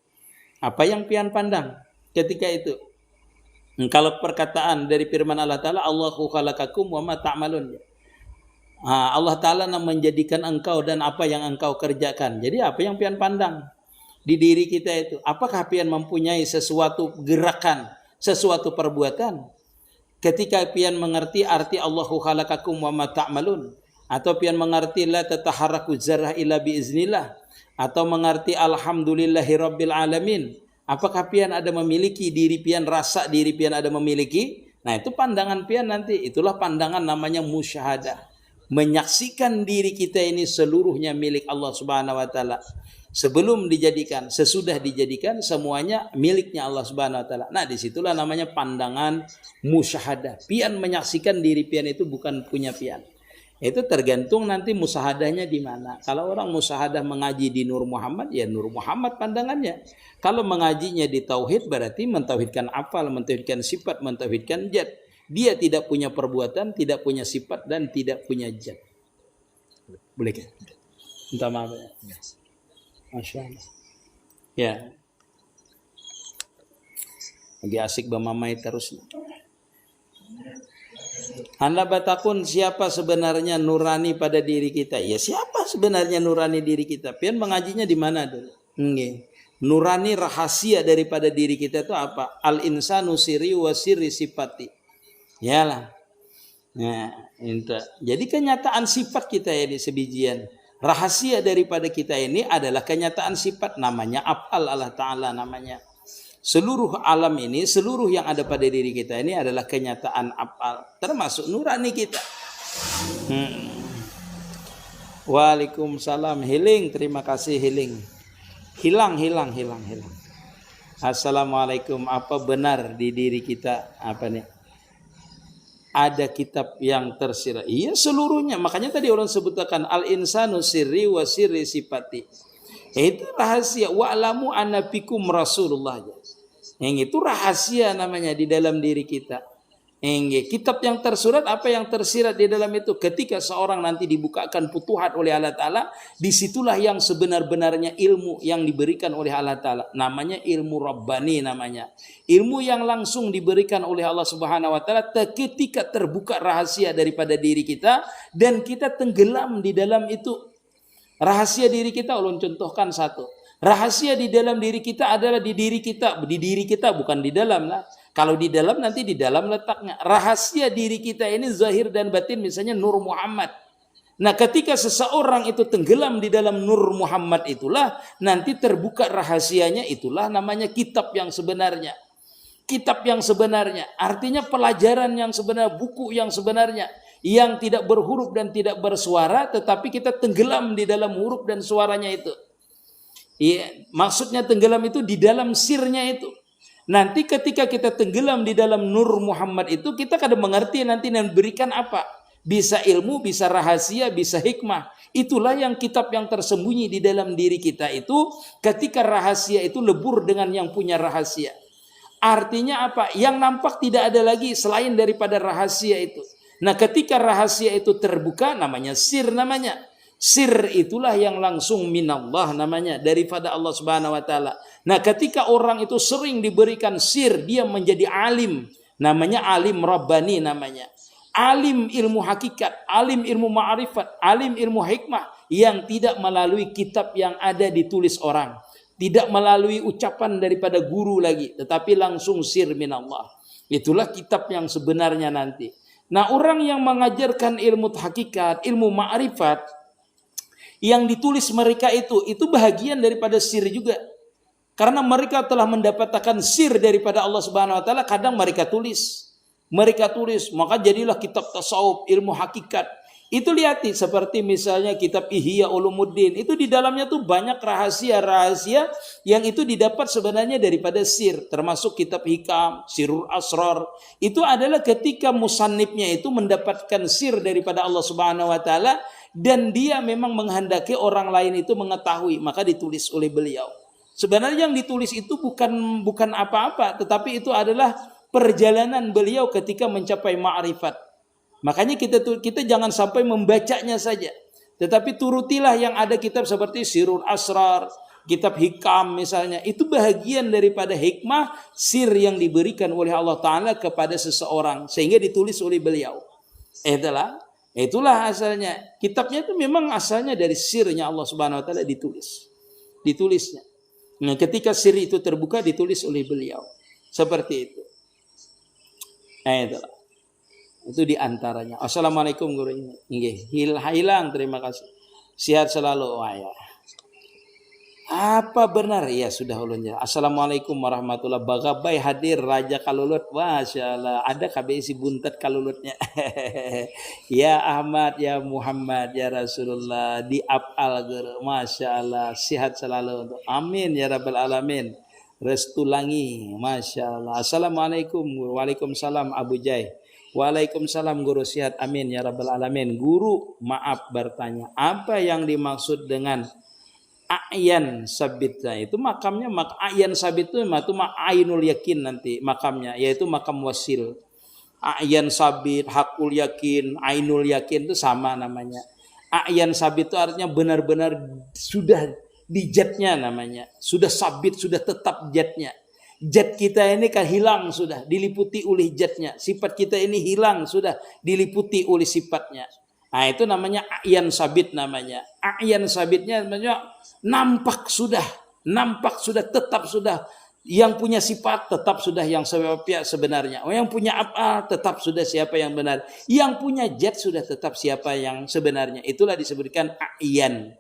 Apa yang pian pandang ketika itu? Kalau perkataan dari firman Allah Ta'ala, Allahu khalaqakum wa ma ta'malun. Allah Ta'ala menjadikan engkau dan apa yang engkau kerjakan. Jadi apa yang pian pandang di diri kita itu? Apakah pian mempunyai sesuatu gerakan, sesuatu perbuatan? Ketika pian mengerti arti Allahu khalaqakum wa ma ta'malun, atau pian mengerti la tataharraku zarrah illa biiznillah, atau mengerti alhamdulillahi rabbil alamin, apakah pian ada memiliki diri pian, rasa diri pian ada memiliki? Nah, itu pandangan pian nanti. Itulah pandangan namanya musyahadah. Menyaksikan diri kita ini seluruhnya milik Allah Subhanahu wa taala. Sebelum dijadikan, sesudah dijadikan, semuanya miliknya Allah Subhanahu wa taala. Nah, disitulah namanya pandangan musyahadah. Pian menyaksikan diri pian itu bukan punya pian. Itu tergantung nanti musyahadahnya di mana. Kalau orang musyahadah mengaji di Nur Muhammad, ya Nur Muhammad pandangannya. Kalau mengajinya di tauhid, berarti mentauhidkan afal, mentauhidkan sifat, mentauhidkan zat. Dia tidak punya perbuatan, tidak punya sifat, dan tidak punya zat. Boleh kan? Minta maaf ya. Masya Allah. Ya. Lagi asik bamamai terus. Anda batakun siapa sebenarnya nurani pada diri kita? Ya siapa sebenarnya nurani diri kita? Pian mengajinya di mana dulu? Nurani rahasia daripada diri kita itu apa? Al insanu siri wa siri sifati. Yalah. Nah, itu. Jadi kenyataan sifat kita ini sebijian. Rahasia daripada kita ini adalah kenyataan sifat, namanya afal Allah Ta'ala namanya. Seluruh alam ini, seluruh yang ada pada diri kita ini adalah kenyataan afal, termasuk nurani kita. Waalaikumsalam. Healing, terima kasih healing. Hilang. Assalamualaikum. Apa benar di diri kita apa nih? Ada kitab yang tersirat. Iya seluruhnya. Makanya tadi orang sebutkan al-insanu sirri wa sirri sifati. Itu rahasia. Wa'lamu anna fikum Rasulullah. Yang itu rahasia namanya di dalam diri kita. Kitab yang tersurat, apa yang tersirat di dalam itu? Ketika seorang nanti dibukakan futuhat oleh Allah Ta'ala, disitulah yang sebenar-benarnya ilmu yang diberikan oleh Allah Ta'ala. Namanya ilmu Rabbani namanya. Ilmu yang langsung diberikan oleh Allah Subhanahu Wa Ta'ala ketika terbuka rahasia daripada diri kita dan kita tenggelam di dalam itu. Rahasia diri kita, ulun contohkan satu. Rahasia di dalam diri kita adalah di diri kita. Di diri kita, bukan di dalam lah. Kalau di dalam, nanti di dalam letaknya. Rahasia diri kita ini zahir dan batin, misalnya Nur Muhammad. Nah, ketika seseorang itu tenggelam di dalam Nur Muhammad itulah, nanti terbuka rahasianya, itulah namanya kitab yang sebenarnya. Kitab yang sebenarnya, artinya pelajaran yang sebenarnya, buku yang sebenarnya, yang tidak berhuruf dan tidak bersuara, tetapi kita tenggelam di dalam huruf dan suaranya itu. Iya, maksudnya tenggelam itu di dalam sirnya itu. Nanti ketika kita tenggelam di dalam Nur Muhammad itu, kita kadang mengerti nanti dan berikan apa. Bisa ilmu, bisa rahasia, bisa hikmah. Itulah yang kitab yang tersembunyi di dalam diri kita itu, ketika rahasia itu lebur dengan yang punya rahasia. Artinya apa? Yang nampak tidak ada lagi selain daripada rahasia itu. Nah, ketika rahasia itu terbuka, namanya sir namanya. Sir itulah yang langsung minallah namanya, daripada Allah Subhanahu wa taala. Nah, ketika orang itu sering diberikan sir, dia menjadi alim. Namanya alim rabbani namanya. Alim ilmu hakikat, alim ilmu ma'rifat, alim ilmu hikmah yang tidak melalui kitab yang ada ditulis orang. Tidak melalui ucapan daripada guru lagi, tetapi langsung sir minallah. Itulah kitab yang sebenarnya nanti. Nah, orang yang mengajarkan ilmu hakikat, ilmu ma'rifat, yang ditulis mereka itu bahagian daripada sir juga. Karena mereka telah mendapatkan sir daripada Allah Subhanahu wa taala, kadang mereka tulis. Maka jadilah kitab tasawuf, ilmu hakikat. Itu lihati seperti misalnya kitab Ihya Ulumuddin, itu di dalamnya tuh banyak rahasia-rahasia yang itu didapat sebenarnya daripada sir, termasuk kitab Hikam, Sirul Asrar. Itu adalah ketika musannifnya itu mendapatkan sir daripada Allah Subhanahu wa taala dan dia memang menghendaki orang lain itu mengetahui, maka ditulis oleh beliau. Sebenarnya yang ditulis itu bukan apa-apa, tetapi itu adalah perjalanan beliau ketika mencapai ma'rifat. Makanya kita jangan sampai membacanya saja, tetapi turutilah yang ada kitab seperti Sirul Asrar, kitab Hikam misalnya. Itu bahagian daripada hikmah sir yang diberikan oleh Allah Ta'ala kepada seseorang, sehingga ditulis oleh beliau. Itulah asalnya. Kitabnya itu memang asalnya dari sirnya Allah Subhanahu wa taala ditulisnya. Nah, ketika sir itu terbuka, ditulis oleh beliau. Seperti itu. Itulah. Itu diantaranya. Assalamualaikum guru ini. Hilang, terima kasih. Sehat selalu. Ya. Apa benar? Ya sudah ulunnya. Assalamualaikum warahmatullahi wabarakatuh. Bagabai hadir Raja Kalulut. Masya Allah. Ada KBI buntat kalulutnya. Ya Ahmad, ya Muhammad, ya Rasulullah. Di apal guru. Masya Allah. Sehat selalu. Amin ya Rabbal Alamin. Restu langi. Masya Allah. Assalamualaikum. Waalaikumsalam Abu Jai. Waalaikumsalam guru, sehat amin ya Rabbal Alamin. Guru maaf bertanya, apa yang dimaksud dengan a'yan sabit? Itu makamnya a'yan sabit itu ainul yakin nanti makamnya, yaitu makam wasil. A'yan sabit, hakul yakin, ainul yakin itu sama namanya. A'yan sabit itu artinya benar-benar sudah di jatnya namanya, sudah sabit, sudah tetap jatnya. Jat kita ini kan hilang sudah, diliputi oleh jatnya. Sifat kita ini hilang sudah, diliputi oleh sifatnya. Nah, itu namanya a'yan sabit namanya. A'yan sabitnya namanya nampak sudah, tetap sudah. Yang punya sifat tetap sudah yang sebenarnya. Yang punya apa tetap sudah siapa yang benar. Yang punya jat sudah tetap siapa yang sebenarnya. Itulah disebutkan a'yan.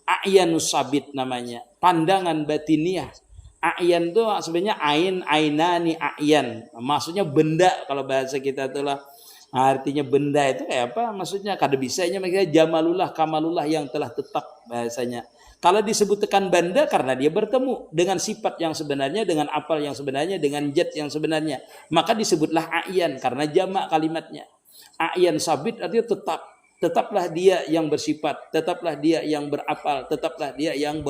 A'yanus sabit namanya. Pandangan batiniah. A'yan itu sebenarnya ainani a'yan. Maksudnya benda, kalau bahasa kita itulah artinya benda itu kayak apa? Maksudnya kada bisanya mereka jamalullah kamalullah yang telah tetap bahasanya. Kalau disebutkan benda karena dia bertemu dengan sifat yang sebenarnya, dengan apal yang sebenarnya, dengan jat yang sebenarnya, maka disebutlah a'yan karena jamak kalimatnya. A'yan sabit artinya tetaplah dia yang bersifat, tetaplah dia yang berapal, tetaplah dia yang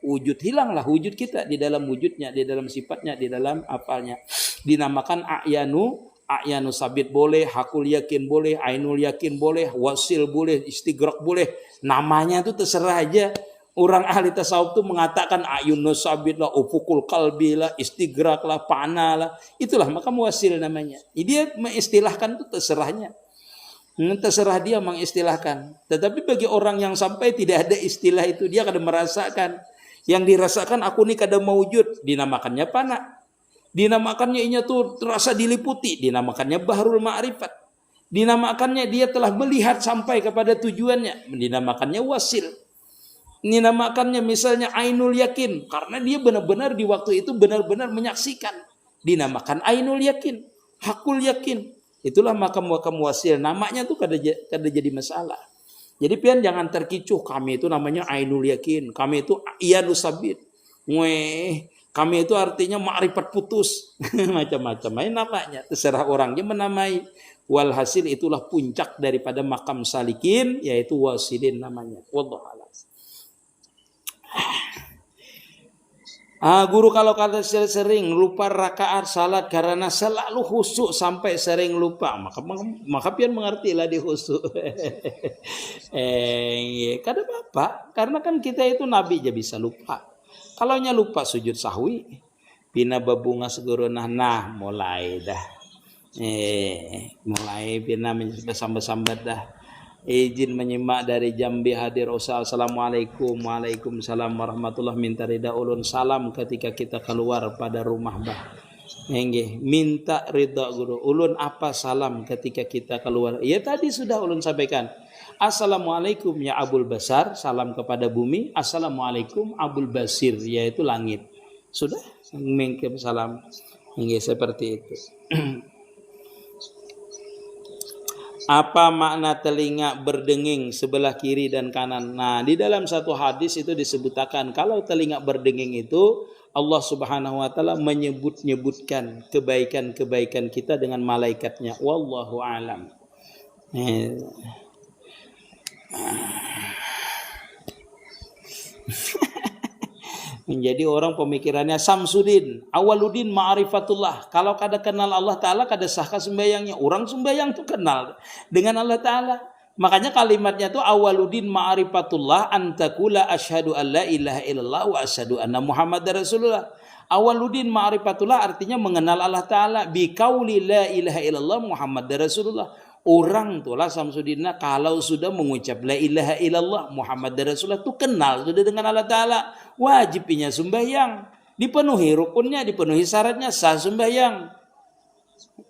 wujud. Hilanglah wujud kita di dalam wujudnya, di dalam sifatnya, di dalam apalnya. Dinamakan a'yanu sabit boleh, hakul yakin boleh, ainul yakin boleh, wasil boleh, istighraq boleh. Namanya itu terserah aja. Orang ahli tasawuf itu mengatakan a'yunus sabit lah, ufukul qalbi lah, istighraq lah, pana lah. Itulah maka wasil namanya. Jadi dia mengistilahkan itu terserahnya. Terserah dia mengistilahkan. Tetapi bagi orang yang sampai tidak ada istilah itu, dia akan merasakan Yang dirasakan aku nih kada maujud, dinamakannya pana. Dinamakannya inya tuh terasa diliputi, dinamakannya bahrul ma'rifat. Dinamakannya dia telah melihat sampai kepada tujuannya, dinamakannya wasil. Dinamakannya misalnya ainul yakin, karena dia benar-benar di waktu itu benar-benar menyaksikan. Dinamakan ainul yakin, hakul yakin. Itulah makam-makam wasil. Namanya tuh kada jadi masalah. Jadi pian jangan terkicuh, kami itu namanya ainul yakin, kami itu iyanus sabit. Kami itu artinya ma'rifat putus. Macam-macam main namanya, terserah orangnya menamai. Walhasil itulah puncak daripada makam salikin, yaitu wasilin namanya. Wallahu a'lam. Guru kalau kata sering lupa rakaat salat karena selalu khusyuk sampai sering lupa, maka pian mengertilah di khusyuk. Kada apa-apa, karena kan kita itu nabi aja bisa lupa. Kalau nya lupa sujud sahwi, pina babunga segurunah, nah mulai dah. Mulai pina sambat-sambat dah. Izin menyimak dari Jambi hadir Ustaz. Assalamualaikum. Waalaikumsalam warahmatullahi minta ridha ulun salam ketika kita keluar pada rumah bah. Nggih, minta ridha guru. Ulun apa salam ketika kita keluar? Ya tadi sudah ulun sampaikan. Assalamualaikum ya Abul Basar, salam kepada bumi. Assalamualaikum Abul Basir, yaitu langit. Sudah mengkirim salam. Nggih seperti itu. Apa makna telinga berdenging sebelah kiri dan kanan? Nah, di dalam satu hadis itu disebutkan kalau telinga berdenging itu Allah Subhanahu wa taala menyebut-nyebutkan kebaikan-kebaikan kita dengan malaikatnya. Wallahu a'lam. Menjadi orang pemikirannya Samsudin, Awaluddin ma'rifatullah. Kalau kada kenal Allah Ta'ala, kada sahkah sembahyangnya. Orang sembahyang tuh kenal dengan Allah Ta'ala. Makanya kalimatnya tuh Awaluddin ma'rifatullah antakula asyhadu an la ilaha illallah wa asyhadu anna Muhammad Rasulullah. Awaluddin ma'rifatullah artinya mengenal Allah Ta'ala. Biqauli la ilaha illallah Muhammad Rasulullah. Orang tuh lah Samsudinna kalau sudah mengucap la ilaha illallah Muhammad Rasulullah tuh kenal sudah dengan Allah Ta'ala. Wajibnya sembahyang, dipenuhi rukunnya, dipenuhi syaratnya, sah sembahyang.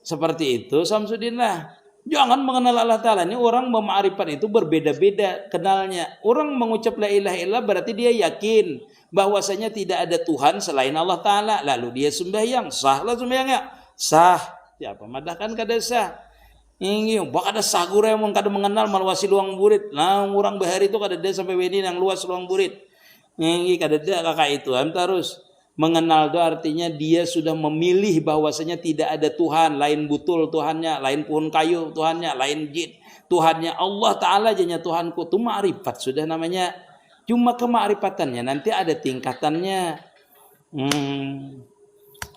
Seperti itu Samsudinna. Jangan mengenal Allah Ta'ala. Ini orang memakrifat itu berbeda-beda kenalnya. Orang mengucap la ilaha illallah berarti dia yakin bahwasanya tidak ada Tuhan selain Allah Ta'ala. Lalu dia sembahyang, sahlah sembahyangnya. Sah. Siapa madahkan kada sah. Ini bak ada sagur yang kada mengenal maluasi luang burit. Nah, orang bahari itu kada ada sampai ini yang luas luang burit. Ini kada ada kakak itu. Terus mengenal itu artinya dia sudah memilih bahwasanya tidak ada Tuhan lain butul Tuhannya, lain pohon kayu Tuhannya, lain jin Tuhannya. Allah Ta'ala janya Tuhanku. Itu ma'rifat sudah namanya. Cuma kemakrifatannya nanti ada tingkatannya.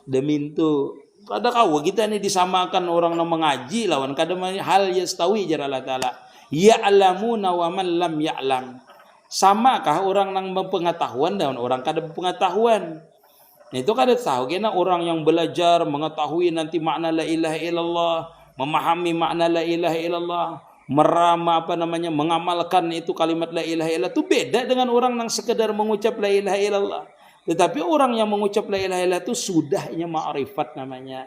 Demintu kada kau kita ini disamakan orang yang mengaji lawan kada hal yastawi jar Allah Ta'ala. Ya'lamuna wa man lam ya'lam. Samakah orang yang berpengetahuan dan orang kada berpengetahuan? Itu kada tahu kena orang yang belajar mengetahui nanti makna la ilaha illallah, memahami makna la ilaha illallah, mengamalkan itu kalimat la ilaha illallah itu beda dengan orang yang sekedar mengucap la ilaha illallah. Tetapi orang yang mengucap la ilaha illallah itu sudahnya ma'rifat namanya.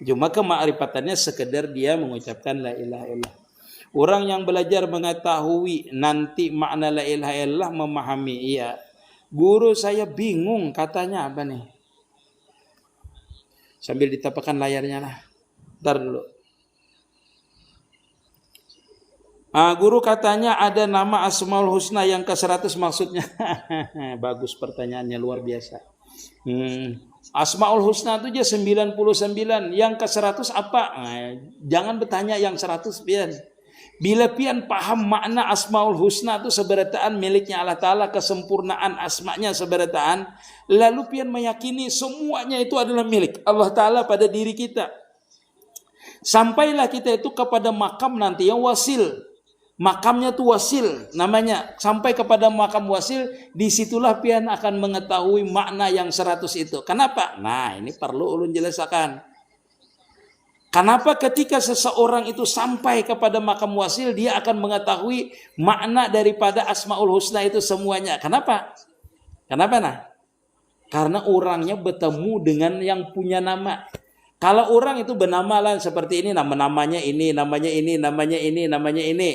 Cuma kemakrifatannya sekedar dia mengucapkan la ilaha illallah. Orang yang belajar mengetahui nanti makna la ilaha illallah memahami. Iya. Guru saya bingung katanya apa nih? Sambil ditapakan layarnya lah. Ntar dulu. Guru katanya ada nama Asmaul Husna yang ke-100 maksudnya. Bagus pertanyaannya luar biasa. Asmaul Husna itu aja 99. Yang ke-100 apa? Jangan bertanya yang 100 pian. Bila pian paham makna Asmaul Husna itu seberataan miliknya Allah Ta'ala, kesempurnaan asma'nya seberataan, lalu pian meyakini semuanya itu adalah milik Allah Ta'ala pada diri kita. Sampailah kita itu kepada makam nanti yang wasil. Makamnya tuh wasil namanya. Sampai kepada makam wasil, disitulah pian akan mengetahui makna yang 100 itu. Kenapa? Nah ini perlu ulun jelaskan. Kenapa ketika seseorang itu sampai kepada makam wasil, dia akan mengetahui makna daripada Asmaul Husna itu semuanya. Kenapa? Kenapa nah? Karena orangnya bertemu dengan yang punya nama. Kalau orang itu bernama lah seperti ini, namanya ini, namanya ini, namanya ini, namanya ini.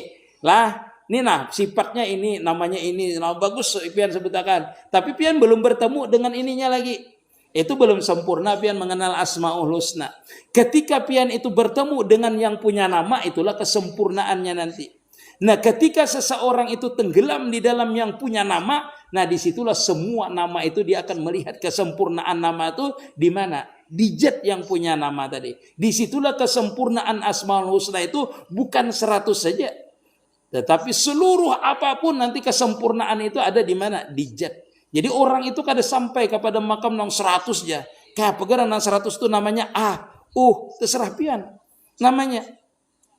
Lah, ini nah sifatnya ini, namanya ini, nah, bagus pian sebutakan. Tapi pian belum bertemu dengan ininya lagi. Itu belum sempurna pian mengenal Asmaul Husna. Ketika pian itu bertemu dengan yang punya nama, itulah kesempurnaannya nanti. Nah, ketika seseorang itu tenggelam di dalam yang punya nama, nah disitulah semua nama itu dia akan melihat kesempurnaan nama itu di mana? Di zat yang punya nama tadi. Disitulah kesempurnaan Asmaul Husna itu bukan 100 saja. Tetapi seluruh apapun nanti kesempurnaan itu ada di mana? Di zat. Jadi orang itu kada sampai kepada makam nang 100 ya. Kayak pegaran nang 100 itu namanya terserah pian namanya.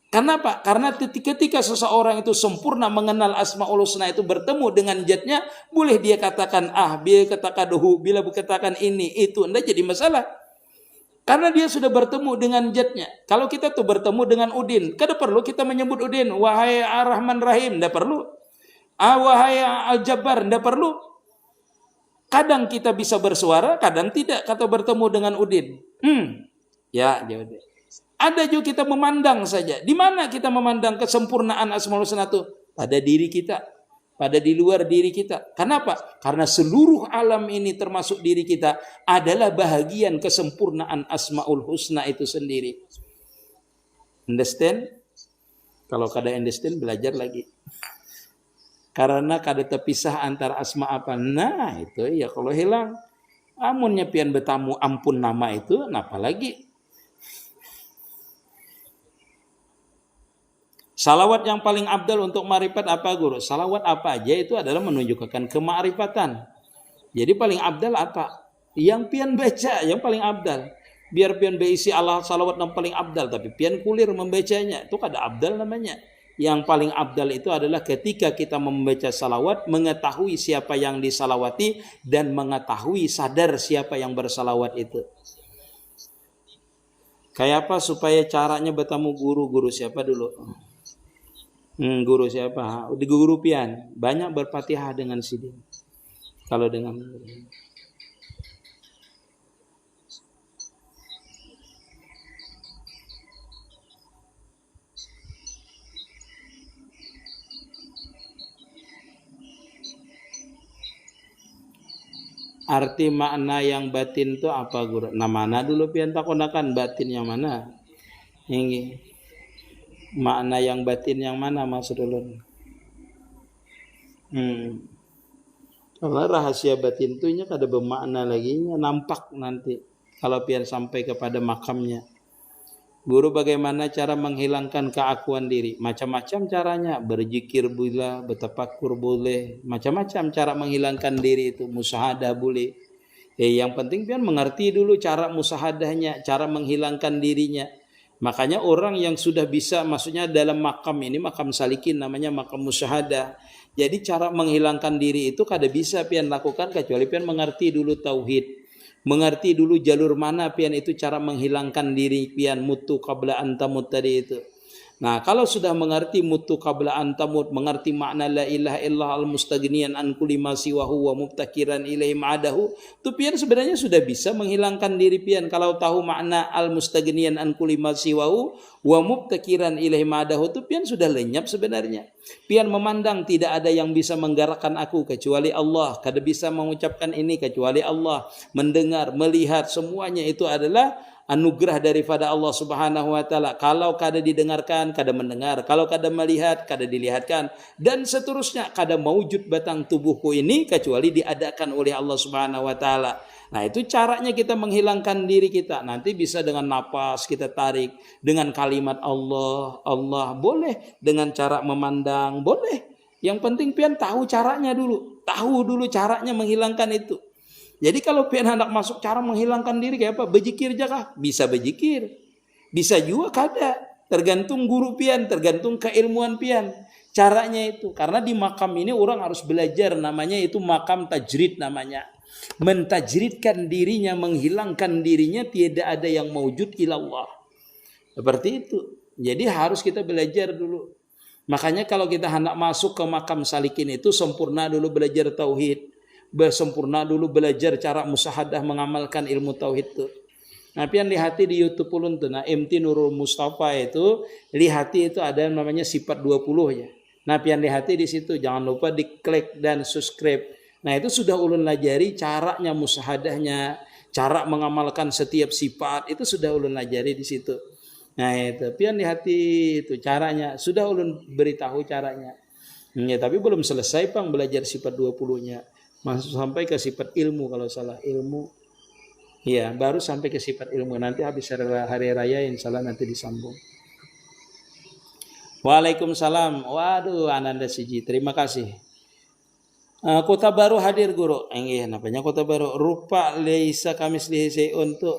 Kenapa? Karena ketika seseorang itu sempurna mengenal Asmaul Husna itu bertemu dengan zatnya, boleh dia katakan dia katakan bila katakan ini, itu, tidak jadi masalah. Karena dia sudah bertemu dengan zatnya. Kalau kita tuh bertemu dengan Udin, kada perlu kita menyebut Udin, wahai Ar-Rahman Rahim, tidak perlu. Wahai Al-Jabbar, tidak perlu. Kadang kita bisa bersuara, kadang tidak, kata bertemu dengan Udin. Ya, jawab. Ada juga kita memandang saja. Di mana kita memandang kesempurnaan Asmaul Husna itu? Pada diri kita. Pada di luar diri kita. Kenapa? Karena seluruh alam ini termasuk diri kita adalah bahagian kesempurnaan Asmaul Husna itu sendiri. Understand? Kalau kada understand, belajar lagi. Karena kada terpisah antara asma apa. Nah, itu ya kalau hilang. Amunnya pian bertamu ampun nama itu, napa lagi? Salawat yang paling abdal untuk ma'rifat apa guru? Salawat apa aja itu adalah menunjukkan kema'rifatan. Jadi paling abdal apa? Yang pian baca, yang paling abdal. Biar pian berisi Allah salawat yang paling abdal, tapi pian kulir membacanya. Itu kada abdal namanya. Yang paling abdal itu adalah ketika kita membaca salawat, mengetahui siapa yang disalawati, dan mengetahui sadar siapa yang bersalawat itu. Kayak apa supaya caranya bertemu guru siapa dulu? Guru siapa? Di guru pian. Banyak berfatihah dengan sidin. Kalau dengan arti makna yang batin itu apa guru? Nah mana dulu pian takonakan batin yang mana? Ini makna yang batin yang mana maksud ulun? Karena rahasia batin itu kada bermakna lagi, nampak nanti kalau pian sampai kepada makamnya. Guru bagaimana cara menghilangkan keakuan diri? Macam-macam caranya, berzikir boleh, bertafakur boleh, macam-macam cara menghilangkan diri itu, musyahadah boleh. Yang penting pian mengerti dulu cara musyahadahnya, cara menghilangkan dirinya. Makanya orang yang sudah bisa, maksudnya dalam makam ini, makam salikin namanya makam musyahadah. Jadi cara menghilangkan diri itu kada bisa pian lakukan kecuali pian mengerti dulu tauhid. Mengerti dulu jalur mana pian itu cara menghilangkan diri pian mutu qabla antamut tadi itu. Nah, kalau sudah mengerti mutu qabla antamut, mengerti makna la ilaha illallah al-mustaghniyan an kulli ma siwahu wa mubtakiran ilaihi ma'adahu, itu pian sebenarnya sudah bisa menghilangkan diri pian kalau tahu makna al-mustaghniyan an kulli ma siwahu wa mubtakiran ilaihi ma'adahu, itu pian sudah lenyap sebenarnya. Pian memandang tidak ada yang bisa menggerakkan aku kecuali Allah, kada bisa mengucapkan ini kecuali Allah, mendengar, melihat, semuanya itu adalah anugerah daripada Allah Subhanahu wa taala. Kalau kada didengarkan, kada mendengar. Kalau kada melihat, kada dilihatkan, dan seterusnya. Kada mewujud batang tubuhku ini kecuali diadakan oleh Allah Subhanahu wa taala. Nah, itu caranya kita menghilangkan diri kita. Nanti bisa dengan napas kita tarik, dengan kalimat Allah, Allah, boleh dengan cara memandang, boleh. Yang penting pian tahu caranya dulu. Tahu dulu caranya menghilangkan itu. Jadi kalau pian hendak masuk cara menghilangkan diri kayak apa? Berzikir aja kah? Bisa berzikir. Bisa juga kada. Tergantung guru pian, tergantung keilmuan pian. Caranya itu. Karena di makam ini orang harus belajar, namanya itu makam tajrid namanya. Mentajridkan dirinya, menghilangkan dirinya, tidak ada yang mewujud ilallah. Seperti itu. Jadi harus kita belajar dulu. Makanya kalau kita hendak masuk ke makam salikin itu, sempurna dulu belajar tauhid. Sempurna dulu belajar cara musahadah mengamalkan ilmu tauhid itu. Nah, pian lihati di YouTube ulun tuh, nah MT Nurul Mustafa itu lihati itu ada yang namanya sifat 20 ya. Nah, pian lihati di situ, jangan lupa diklik dan subscribe. Nah, itu sudah ulun lajari caranya musahadahnya, cara mengamalkan setiap sifat itu sudah ulun lajari di situ. Nah, itu pian lihati itu caranya, sudah ulun beritahu caranya. Ya, tapi belum selesai Bang belajar sifat 20-nya. Masuk sampai ke sifat ilmu kalau salah ilmu. Iya, baru sampai ke sifat ilmu. Nanti habis hari raya insya Allah nanti disambung. Waalaikumsalam. Waduh, Ananda Siji. Terima kasih. Kota baru hadir guru. Namanya kota baru. Rupa leisa kamis lihisi untuk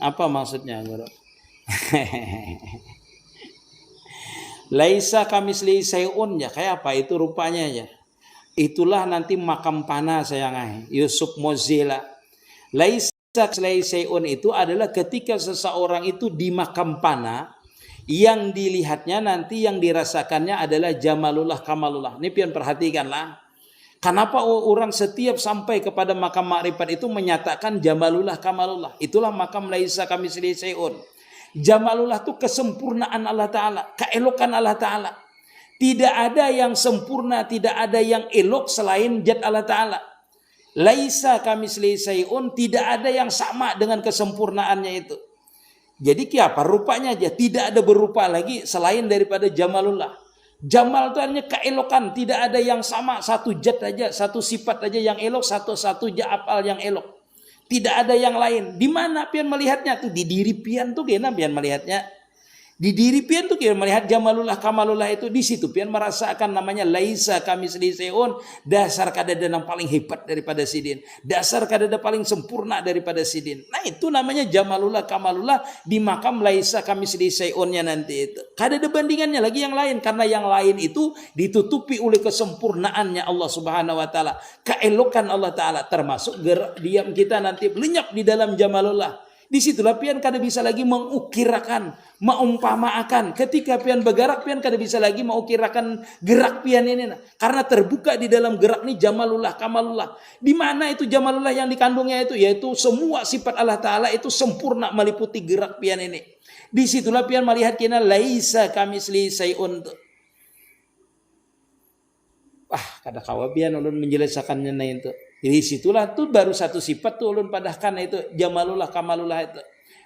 apa maksudnya guru? Laisa kamis lihisi ya kayak apa itu rupanya ya. Itulah nanti makam panah sayangnya. Yusuf Mozilla. Laisa seun itu adalah ketika seseorang itu di makam pana yang dilihatnya nanti yang dirasakannya adalah jamalullah kamalullah. Ini pian perhatikanlah. Kenapa orang setiap sampai kepada makam makrifat itu menyatakan jamalullah kamalullah. Itulah makam laisa kamitslihi syai'un. Jamalullah itu kesempurnaan Allah Ta'ala, keelokan Allah Ta'ala. Tidak ada yang sempurna, tidak ada yang elok selain zat Allah Ta'ala. Laisa kamitslihi syai'un, tidak ada yang sama dengan kesempurnaannya itu. Jadi apa rupanya aja tidak ada berupa lagi selain daripada jamalullah. Jamal itu artinya keelokan, tidak ada yang sama, satu zat aja, satu sifat aja yang elok, satu apal yang elok. Tidak ada yang lain. Di mana pian melihatnya tuh di diri pian tuh kena pian melihatnya. Di diri pian tuh kita melihat jamalullah kamalullah itu di situ pian merasakan namanya laisa kamitslihi syai'un, dasar kadada yang paling hebat daripada sidin, dasar kadada paling sempurna daripada sidin. Nah itu namanya jamalullah kamalullah di makam laisa kamitslihi syai'unnya nanti itu. Kadada bandingannya lagi yang lain karena yang lain itu ditutupi oleh kesempurnaannya Allah Subhanahu wa taala, keelokan Allah taala termasuk gerak diam kita nanti lenyap di dalam jamalullah. Disitulah pian kada bisa lagi mengukirakan, meumpamakan. Ketika pian bergerak, pian kada bisa lagi mengukirakan gerak pian ini. Karena terbuka di dalam gerak ini jamalullah, kamalullah. Di mana itu jamalullah yang dikandungnya itu? Yaitu semua sifat Allah Ta'ala itu sempurna meliputi gerak pian ini. Disitulah pian melihat kina laisa kamitslihi syai'un. Kada kawabian ulun menjelaskannya itu. Jadi situlah tuh baru satu sifat tuh ulun padahkan itu jamalullah kamalullah itu.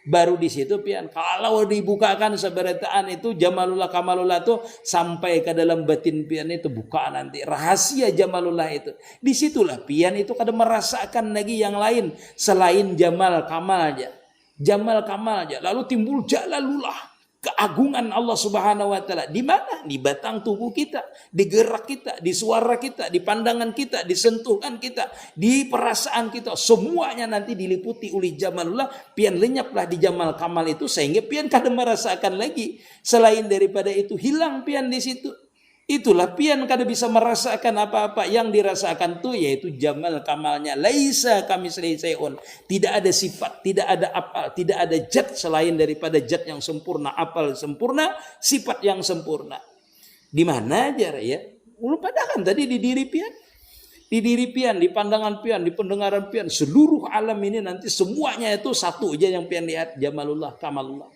Baru di situ pian kalau dibukakan seberataan itu jamalullah kamalullah tuh sampai ke dalam batin pian itu buka nanti rahasia jamalullah itu. Disitulah pian itu kada merasakan lagi yang lain selain jamal kamal aja. Jamal kamal aja. Lalu timbul jalalullah. Keagungan Allah Subhanahu wa taala di mana? Di batang tubuh kita, di gerak kita, di suara kita, di pandangan kita, di sentuhan kita, di perasaan kita. Semuanya nanti diliputi oleh jamalullah, pian lenyaplah di jamal kamal itu sehingga pian kada merasakan lagi selain daripada itu hilang pian di situ. Itulah pian kada bisa merasakan apa-apa yang dirasakan tuh yaitu jamal kamalnya laisa kamitslihi syai'un. Tidak ada sifat, tidak ada apa, tidak ada zat selain daripada zat yang sempurna, apal sempurna, sifat yang sempurna. Di mana aja ya? Ulun padahkan tadi di diri pian. Di diri pian, di pandangan pian, di pendengaran pian, seluruh alam ini nanti semuanya itu satu aja yang pian lihat jamalullah kamalullah.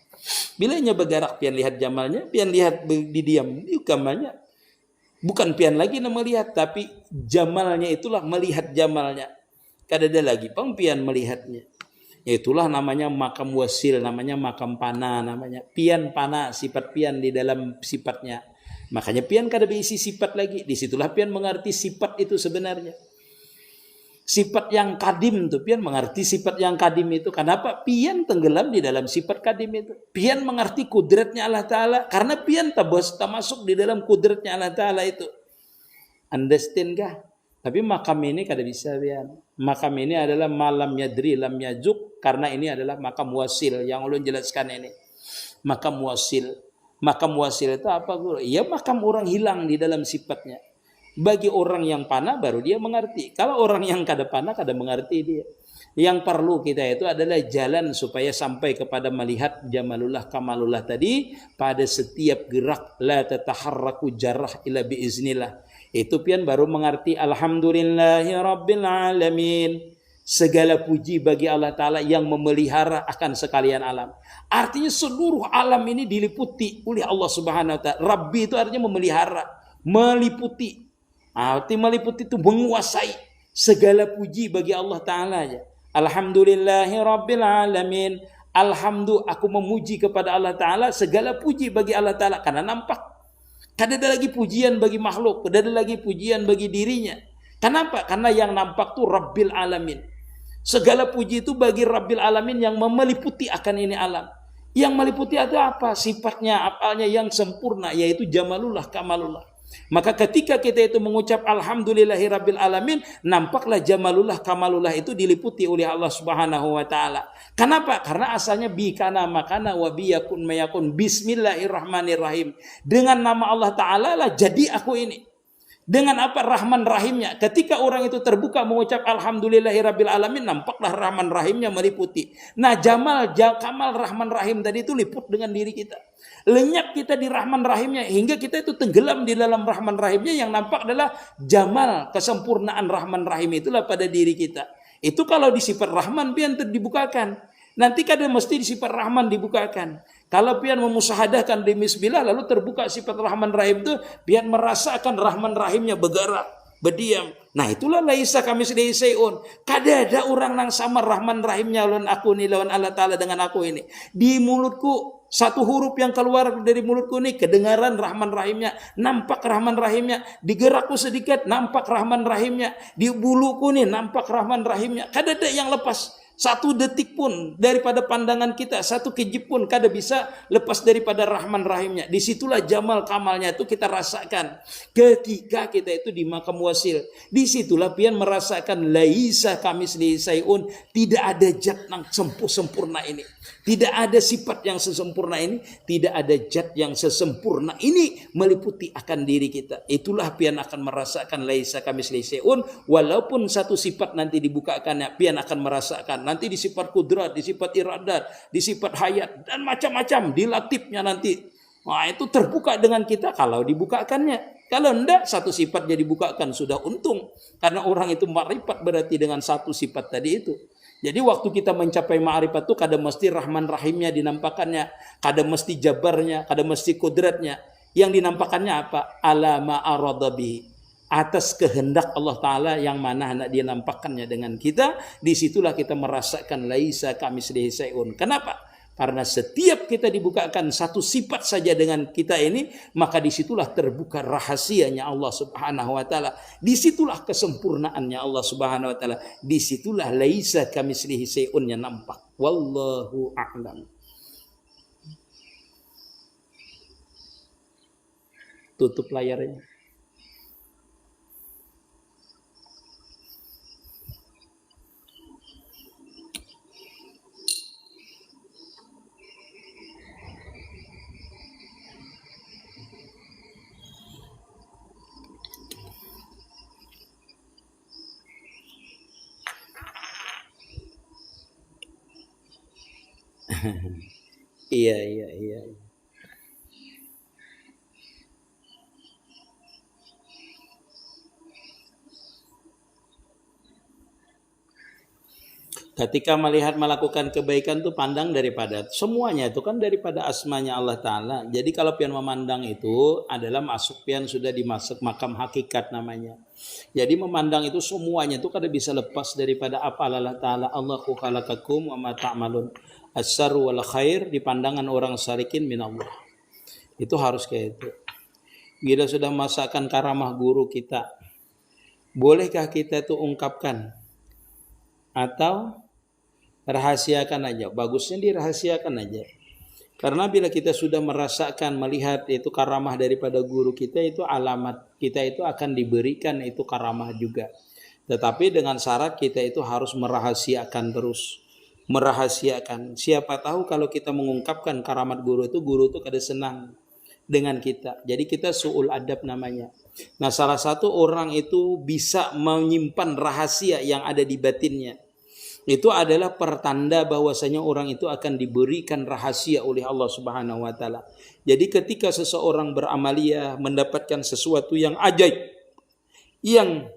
Bilanya bergerak pian lihat jamalnya, pian lihat didiam di kamarnya. Bukan pian lagi nama melihat, tapi jamalnya itulah melihat jamalnya. Kada ada lagi pang pian melihatnya. Itulah namanya makam wasil, namanya makam pana, namanya pian pana, sifat pian di dalam sifatnya. Makanya pian kada berisi sifat lagi. Disitulah pian mengerti sifat itu sebenarnya. Sifat yang kadim itu, pian mengerti sifat yang kadim itu. Kenapa? Pian tenggelam di dalam sifat kadim itu. Pian mengerti kudratnya Allah Ta'ala. Karena pian tak masuk di dalam kudratnya Allah Ta'ala itu. Understand kah? Tapi makam ini kada bisa pian. Makam ini adalah malam yadri lam yajuk. Karena ini adalah makam wasil yang ulun jelaskan ini. Makam wasil. Makam wasil itu apa guru? Ya makam orang hilang di dalam sifatnya. Bagi orang yang panah baru dia mengerti. Kalau orang yang kada panah kada mengerti dia. Yang perlu kita itu adalah jalan supaya sampai kepada melihat jamalullah kamalullah tadi pada setiap gerak la tataharraku jarrah illa biiznillah. Itu pian baru mengerti alhamdulillahi rabbil alamin. Segala puji bagi Allah Ta'ala yang memelihara akan sekalian alam. Artinya seluruh alam ini diliputi oleh Allah Subhanahu Wa Ta'ala. Rabbi itu artinya memelihara, meliputi. Arti meliputi itu menguasai. Segala puji bagi Allah Ta'ala aja. Alhamdulillahi rabbil alamin. Aku memuji kepada Allah Ta'ala. Segala puji bagi Allah Ta'ala. Karena nampak. Kada ada lagi pujian bagi makhluk. Kada ada lagi pujian bagi dirinya. Kenapa? Karena yang nampak tuh Rabbil Alamin. Segala puji itu bagi Rabbil Alamin yang meliputi akan ini alam. Yang meliputi itu apa? Sifatnya, apalnya yang sempurna, yaitu Jamalullah, Kamalullah. Maka ketika kita itu mengucap Alhamdulillahi Rabbil Alamin, nampaklah Jamalullah, Kamalullah itu diliputi oleh Allah Subhanahu Wa Ta'ala. Kenapa? Karena asalnya bikana makana wa biyakun mayakun. Bismillahirrahmanirrahim. Dengan nama Allah Ta'ala lah jadi aku ini. Dengan apa? Rahman Rahimnya. Ketika orang itu terbuka mengucap Alhamdulillahirabbil alamin, nampaklah Rahman Rahimnya meliputi. Nah, Kamal Rahman Rahim tadi itu liput dengan diri kita. Lenyap kita di Rahman Rahimnya hingga kita itu tenggelam di dalam Rahman Rahimnya. Yang nampak adalah Jamal, kesempurnaan Rahman Rahim itulah pada diri kita. Itu kalau di sifat Rahman pian dibukakan. Nanti kada mesti di sifat Rahman dibukakan. Kalau pian memusahadahkan di Bismillah lalu terbuka sifat Rahman Rahim itu, pian merasakan Rahman Rahimnya bergerak, berdiam. Nah itulah laisa kamitslihi syai'un. Kada ada orang yang sama Rahman Rahimnya lawan aku ni, lawan Allah Ta'ala dengan aku ini. Di mulutku satu huruf yang keluar dari mulutku ini kedengaran Rahman Rahimnya, nampak Rahman Rahimnya. Di gerakku sedikit nampak Rahman Rahimnya. Di buluku nih nampak Rahman Rahimnya. Kada ada yang lepas. Satu detik pun daripada pandangan kita, satu kejip pun kada bisa lepas daripada Rahman Rahimnya. Disitulah Jamal Kamalnya itu kita rasakan. Ketika kita itu di makam wasil, disitulah pian merasakan laisa kamitslihi syai'un. Tidak ada zat yang sempurna ini. Tidak ada sifat yang sesempurna ini. Tidak ada zat yang sesempurna ini meliputi akan diri kita. Itulah pian akan merasakan laisa kamitslihi syai'un. Walaupun satu sifat nanti dibukakannya, pian akan merasakan. Nanti di sifat kudrat, di sifat iradat, di sifat hayat, dan macam-macam. Di latifnya nanti. Nah itu terbuka dengan kita kalau dibukakannya. Kalau enggak, satu sifat jadi dibukakan sudah untung. Karena orang itu ma'rifat berarti dengan satu sifat tadi itu. Jadi waktu kita mencapai ma'rifat itu kada mesti Rahman Rahimnya dinampakannya. Kada mesti jabarnya, kada mesti kudratnya. Yang dinampakannya apa? Ala ma'aradabihi. Atas kehendak Allah Ta'ala yang mana hendak dia nampakkannya dengan kita. Disitulah kita merasakan laisa kamitslihi syai'un. Kenapa? Karena setiap kita dibukakan satu sifat saja dengan kita ini, maka disitulah terbuka rahasianya Allah Subhanahu Wa Ta'ala. Disitulah kesempurnaannya Allah Subhanahu Wa Ta'ala. Disitulah laisa kamitslihi syai'unnya nampak. Wallahu a'lam. Tutup layarnya. Iya. Ketika melihat melakukan kebaikan itu pandang daripada semuanya itu kan daripada asmanya Allah Ta'ala. Jadi kalau pian memandang itu adalah masuk pian sudah dimasuk makam hakikat namanya. Jadi memandang itu semuanya itu kada bisa lepas daripada apa Allah Ta'ala. Allahu khalaqakum wa ma ta'malun. As-sarru wal khair di pandangan orang salikin min Allah. Itu harus kayak itu. Bila sudah masakan karamah guru kita, bolehkah kita itu ungkapkan atau rahasiakan aja? Bagusnya dirahasiakan aja. Karena bila kita sudah merasakan, melihat itu karamah daripada guru kita, itu alamat kita itu akan diberikan itu karamah juga. Tetapi dengan syarat kita itu harus merahasiakan terus. Merahasiakan. Siapa tahu kalau kita mengungkapkan karamat guru itu kada senang dengan kita. Jadi kita su'ul adab namanya. Nah salah satu orang itu bisa menyimpan rahasia yang ada di batinnya. Itu adalah pertanda bahwasanya orang itu akan diberikan rahasia oleh Allah Subhanahu Wa Ta'ala. Jadi ketika seseorang beramaliyah mendapatkan sesuatu yang ajaib, yang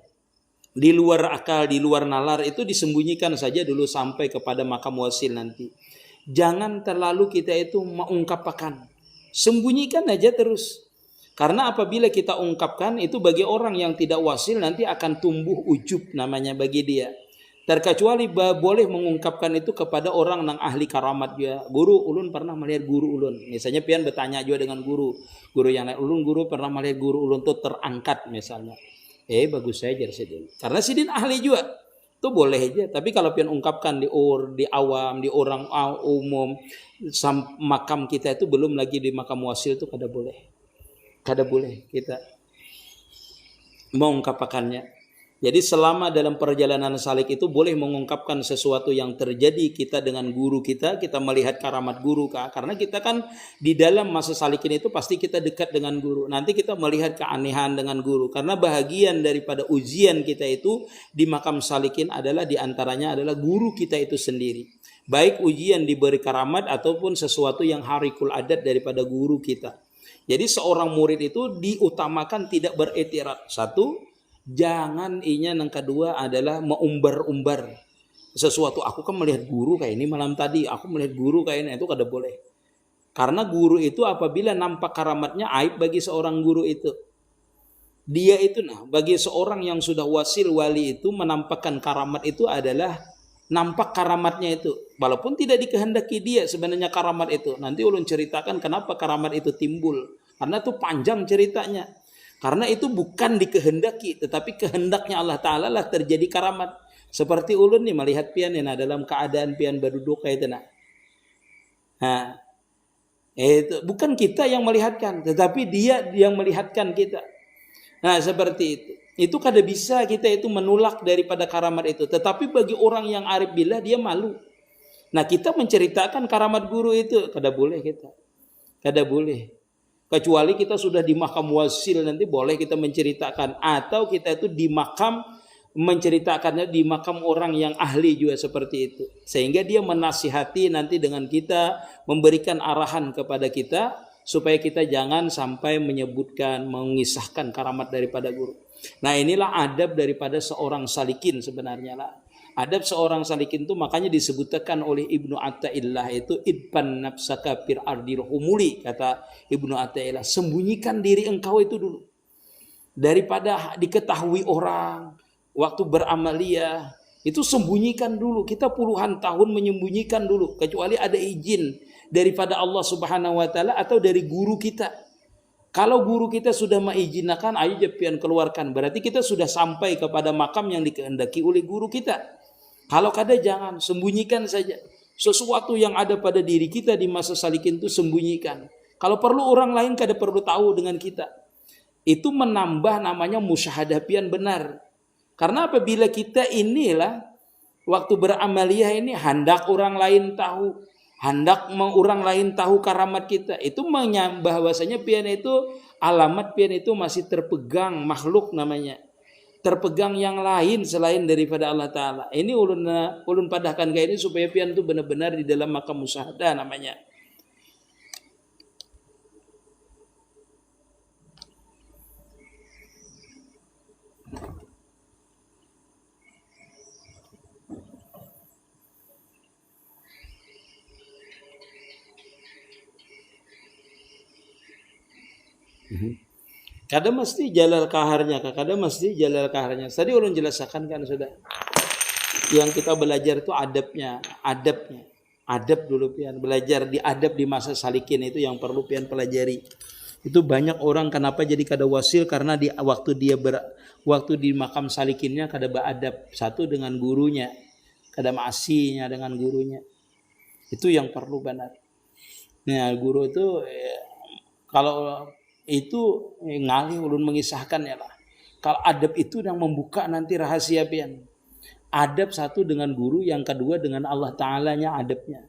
di luar akal, di luar nalar itu disembunyikan saja dulu sampai kepada makam wasil nanti. Jangan terlalu kita itu mengungkapkan. Sembunyikan aja terus. Karena apabila kita ungkapkan itu bagi orang yang tidak wasil nanti akan tumbuh ujub namanya bagi dia. Terkecuali boleh mengungkapkan itu kepada orang yang ahli karamat juga. Guru ulun pernah melihat guru ulun. Misalnya pian bertanya juga dengan guru yang lain. Guru pernah melihat guru ulun itu terangkat misalnya. Bagus saja Sidin. Karena Sidin ahli juga. Itu boleh aja. Tapi kalau pian ungkapkan di awam, di orang umum, makam kita itu belum lagi di makam wasil itu kada boleh. Kada boleh kita mengungkapkannya. Jadi selama dalam perjalanan salik itu boleh mengungkapkan sesuatu yang terjadi kita dengan guru kita melihat karamat guru karena kita kan di dalam masa salikin itu pasti kita dekat dengan guru. Nanti kita melihat keanehan dengan guru karena bahagian daripada ujian kita itu di makam salikin adalah diantaranya adalah guru kita itu sendiri. Baik ujian diberi karamat ataupun sesuatu yang harikul adat daripada guru kita. Jadi seorang murid itu diutamakan tidak beretirat. Satu, jangan yang kedua adalah meumbar-umbar sesuatu. Aku kan melihat guru kayak ini malam tadi, aku melihat guru kayak ini, itu kada boleh. Karena guru itu apabila nampak karamatnya aib bagi seorang guru itu. Dia itu bagi seorang yang sudah wasil wali itu menampakkan karamat itu adalah nampak karamatnya itu. Walaupun tidak dikehendaki dia sebenarnya karamat itu. Nanti ulun ceritakan kenapa karamat itu timbul. Karena itu panjang ceritanya. Karena itu bukan dikehendaki, tetapi kehendaknya Allah Ta'ala lah terjadi karamat. Seperti ulun nih melihat pian dalam keadaan pian berduduk kayak itu itu bukan kita yang melihatkan, tetapi dia yang melihatkan kita. Nah seperti itu. Itu kada bisa kita itu menolak daripada karamat itu. Tetapi bagi orang yang arif billah dia malu. Nah kita menceritakan karamat guru itu kada boleh kita. Kada boleh. Kecuali kita sudah di makam wasil nanti boleh kita menceritakan. Atau kita itu di makam menceritakannya di makam orang yang ahli juga seperti itu. Sehingga dia menasihati nanti dengan kita, memberikan arahan kepada kita supaya kita jangan sampai menyebutkan, mengisahkan karamat daripada guru. Nah inilah adab daripada seorang salikin sebenarnya lah. Adab seorang salikin itu makanya disebutkan oleh Ibnu Athaillah itu idban nafsaka fir ardil humuli, kata Ibnu Athaillah, sembunyikan diri engkau itu dulu daripada diketahui orang waktu beramaliyah. Itu sembunyikan dulu. Kita puluhan tahun menyembunyikan dulu kecuali ada izin daripada Allah Subhanahu wa taala atau dari guru kita. Kalau guru kita sudah mengizinkan, ayo jepian keluarkan. Berarti kita sudah sampai kepada makam yang dikehendaki oleh guru kita. Kalau kada jangan, sembunyikan saja. Sesuatu yang ada pada diri kita di masa salikin itu sembunyikan. Kalau perlu orang lain kada perlu tahu dengan kita. Itu menambah namanya musyahadah pian benar. Karena apabila kita inilah waktu beramaliyah ini hendak orang lain tahu, hendak orang lain tahu karamat kita, itu bahwasanya pian itu alamat pian itu masih terpegang makhluk namanya. Terpegang yang lain selain daripada Allah Ta'ala. Ini ulun padahkan kayak ini supaya pian itu benar-benar di dalam makam musyahadah namanya. Kada mesti jalal kaharnya, kada mesti jalal kaharnya. Tadi ulun jelaskan kan sudah. Yang kita belajar itu adabnya. Adab dulu pian. Belajar di adab di masa salikin itu yang perlu pian pelajari. Itu banyak orang kenapa jadi kada wasil karena di waktu di makam salikinnya kada beradab. Satu dengan gurunya, kada maasinya dengan gurunya. Itu yang perlu benar. Nah, guru itu kalau itu ngalih ulun mengisahkannya lah. Kalau adab itu yang membuka nanti rahasia pian. Adab satu dengan guru, yang kedua dengan Allah Ta'ala-nya adabnya.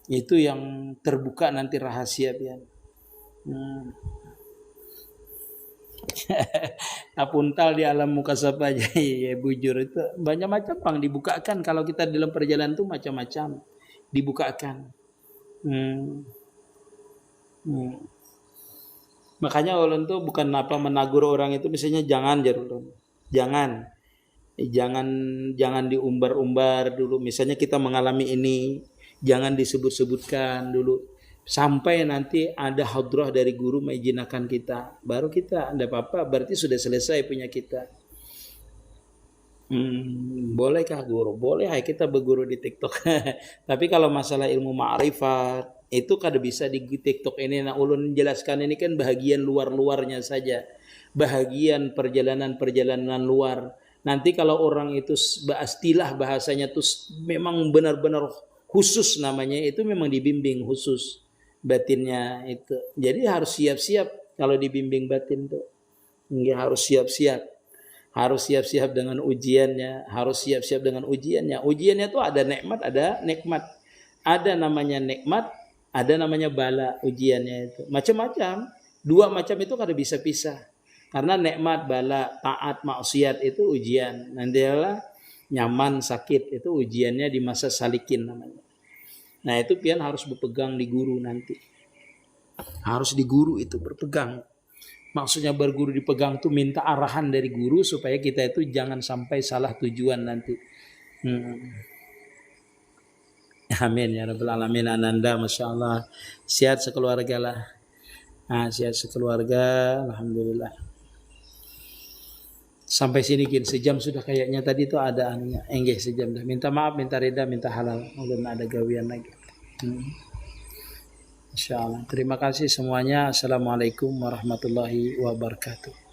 Itu yang terbuka nanti rahasia pian. Apuntal di alam muka sapa aja ya bujur itu banyak macam pang dibukakan kalau kita dalam perjalanan itu macam-macam dibukakan. Makanya ulun tuh bukan apa menagur orang itu misalnya jangan jarul. Jangan. Jangan jangan diumbar-umbar dulu. Misalnya kita mengalami ini, jangan disebut-sebutkan dulu. Sampai nanti ada hadrah dari guru mengizinkan kita, baru kita ada apa-apa, berarti sudah selesai punya kita. Bolehkah guru? Boleh, hai kita berguru di TikTok. Tapi kalau masalah ilmu ma'rifat itu kada bisa di TikTok ini. Nah, ulun jelaskan ini kan bahagian luar-luarnya saja. Bahagian perjalanan-perjalanan luar. Nanti kalau orang itu istilah bahasanya tuh memang benar-benar khusus namanya, itu memang dibimbing khusus batinnya itu. Jadi harus siap-siap kalau dibimbing batin tuh. Nggak harus siap-siap. Harus siap-siap dengan ujiannya, harus siap-siap dengan ujiannya. Ujiannya tuh ada nikmat, ada nikmat. Ada namanya nikmat, ada namanya bala ujiannya itu. Macam-macam. Dua macam itu kada bisa pisah. Karena nikmat, bala, taat, maksiat itu ujian. Nanti adalah nyaman, sakit itu ujiannya di masa salikin namanya. Nah, itu pian harus berpegang di guru nanti. Harus di guru itu berpegang. Maksudnya berguru dipegang tuh minta arahan dari guru supaya kita itu jangan sampai salah tujuan nanti. Amin ya rabbal alamin. Ananda, masya Allah, sehat sekeluarga lah. Sehat sekeluarga, alhamdulillah. Sampai sini kin sejam sudah kayaknya, tadi tuh ada anunya. Enggak sejam dah. Minta maaf, minta reda, minta halal. Belum ada gawian lagi. Insya Allah. Terima kasih semuanya. Assalamualaikum warahmatullahi wabarakatuh.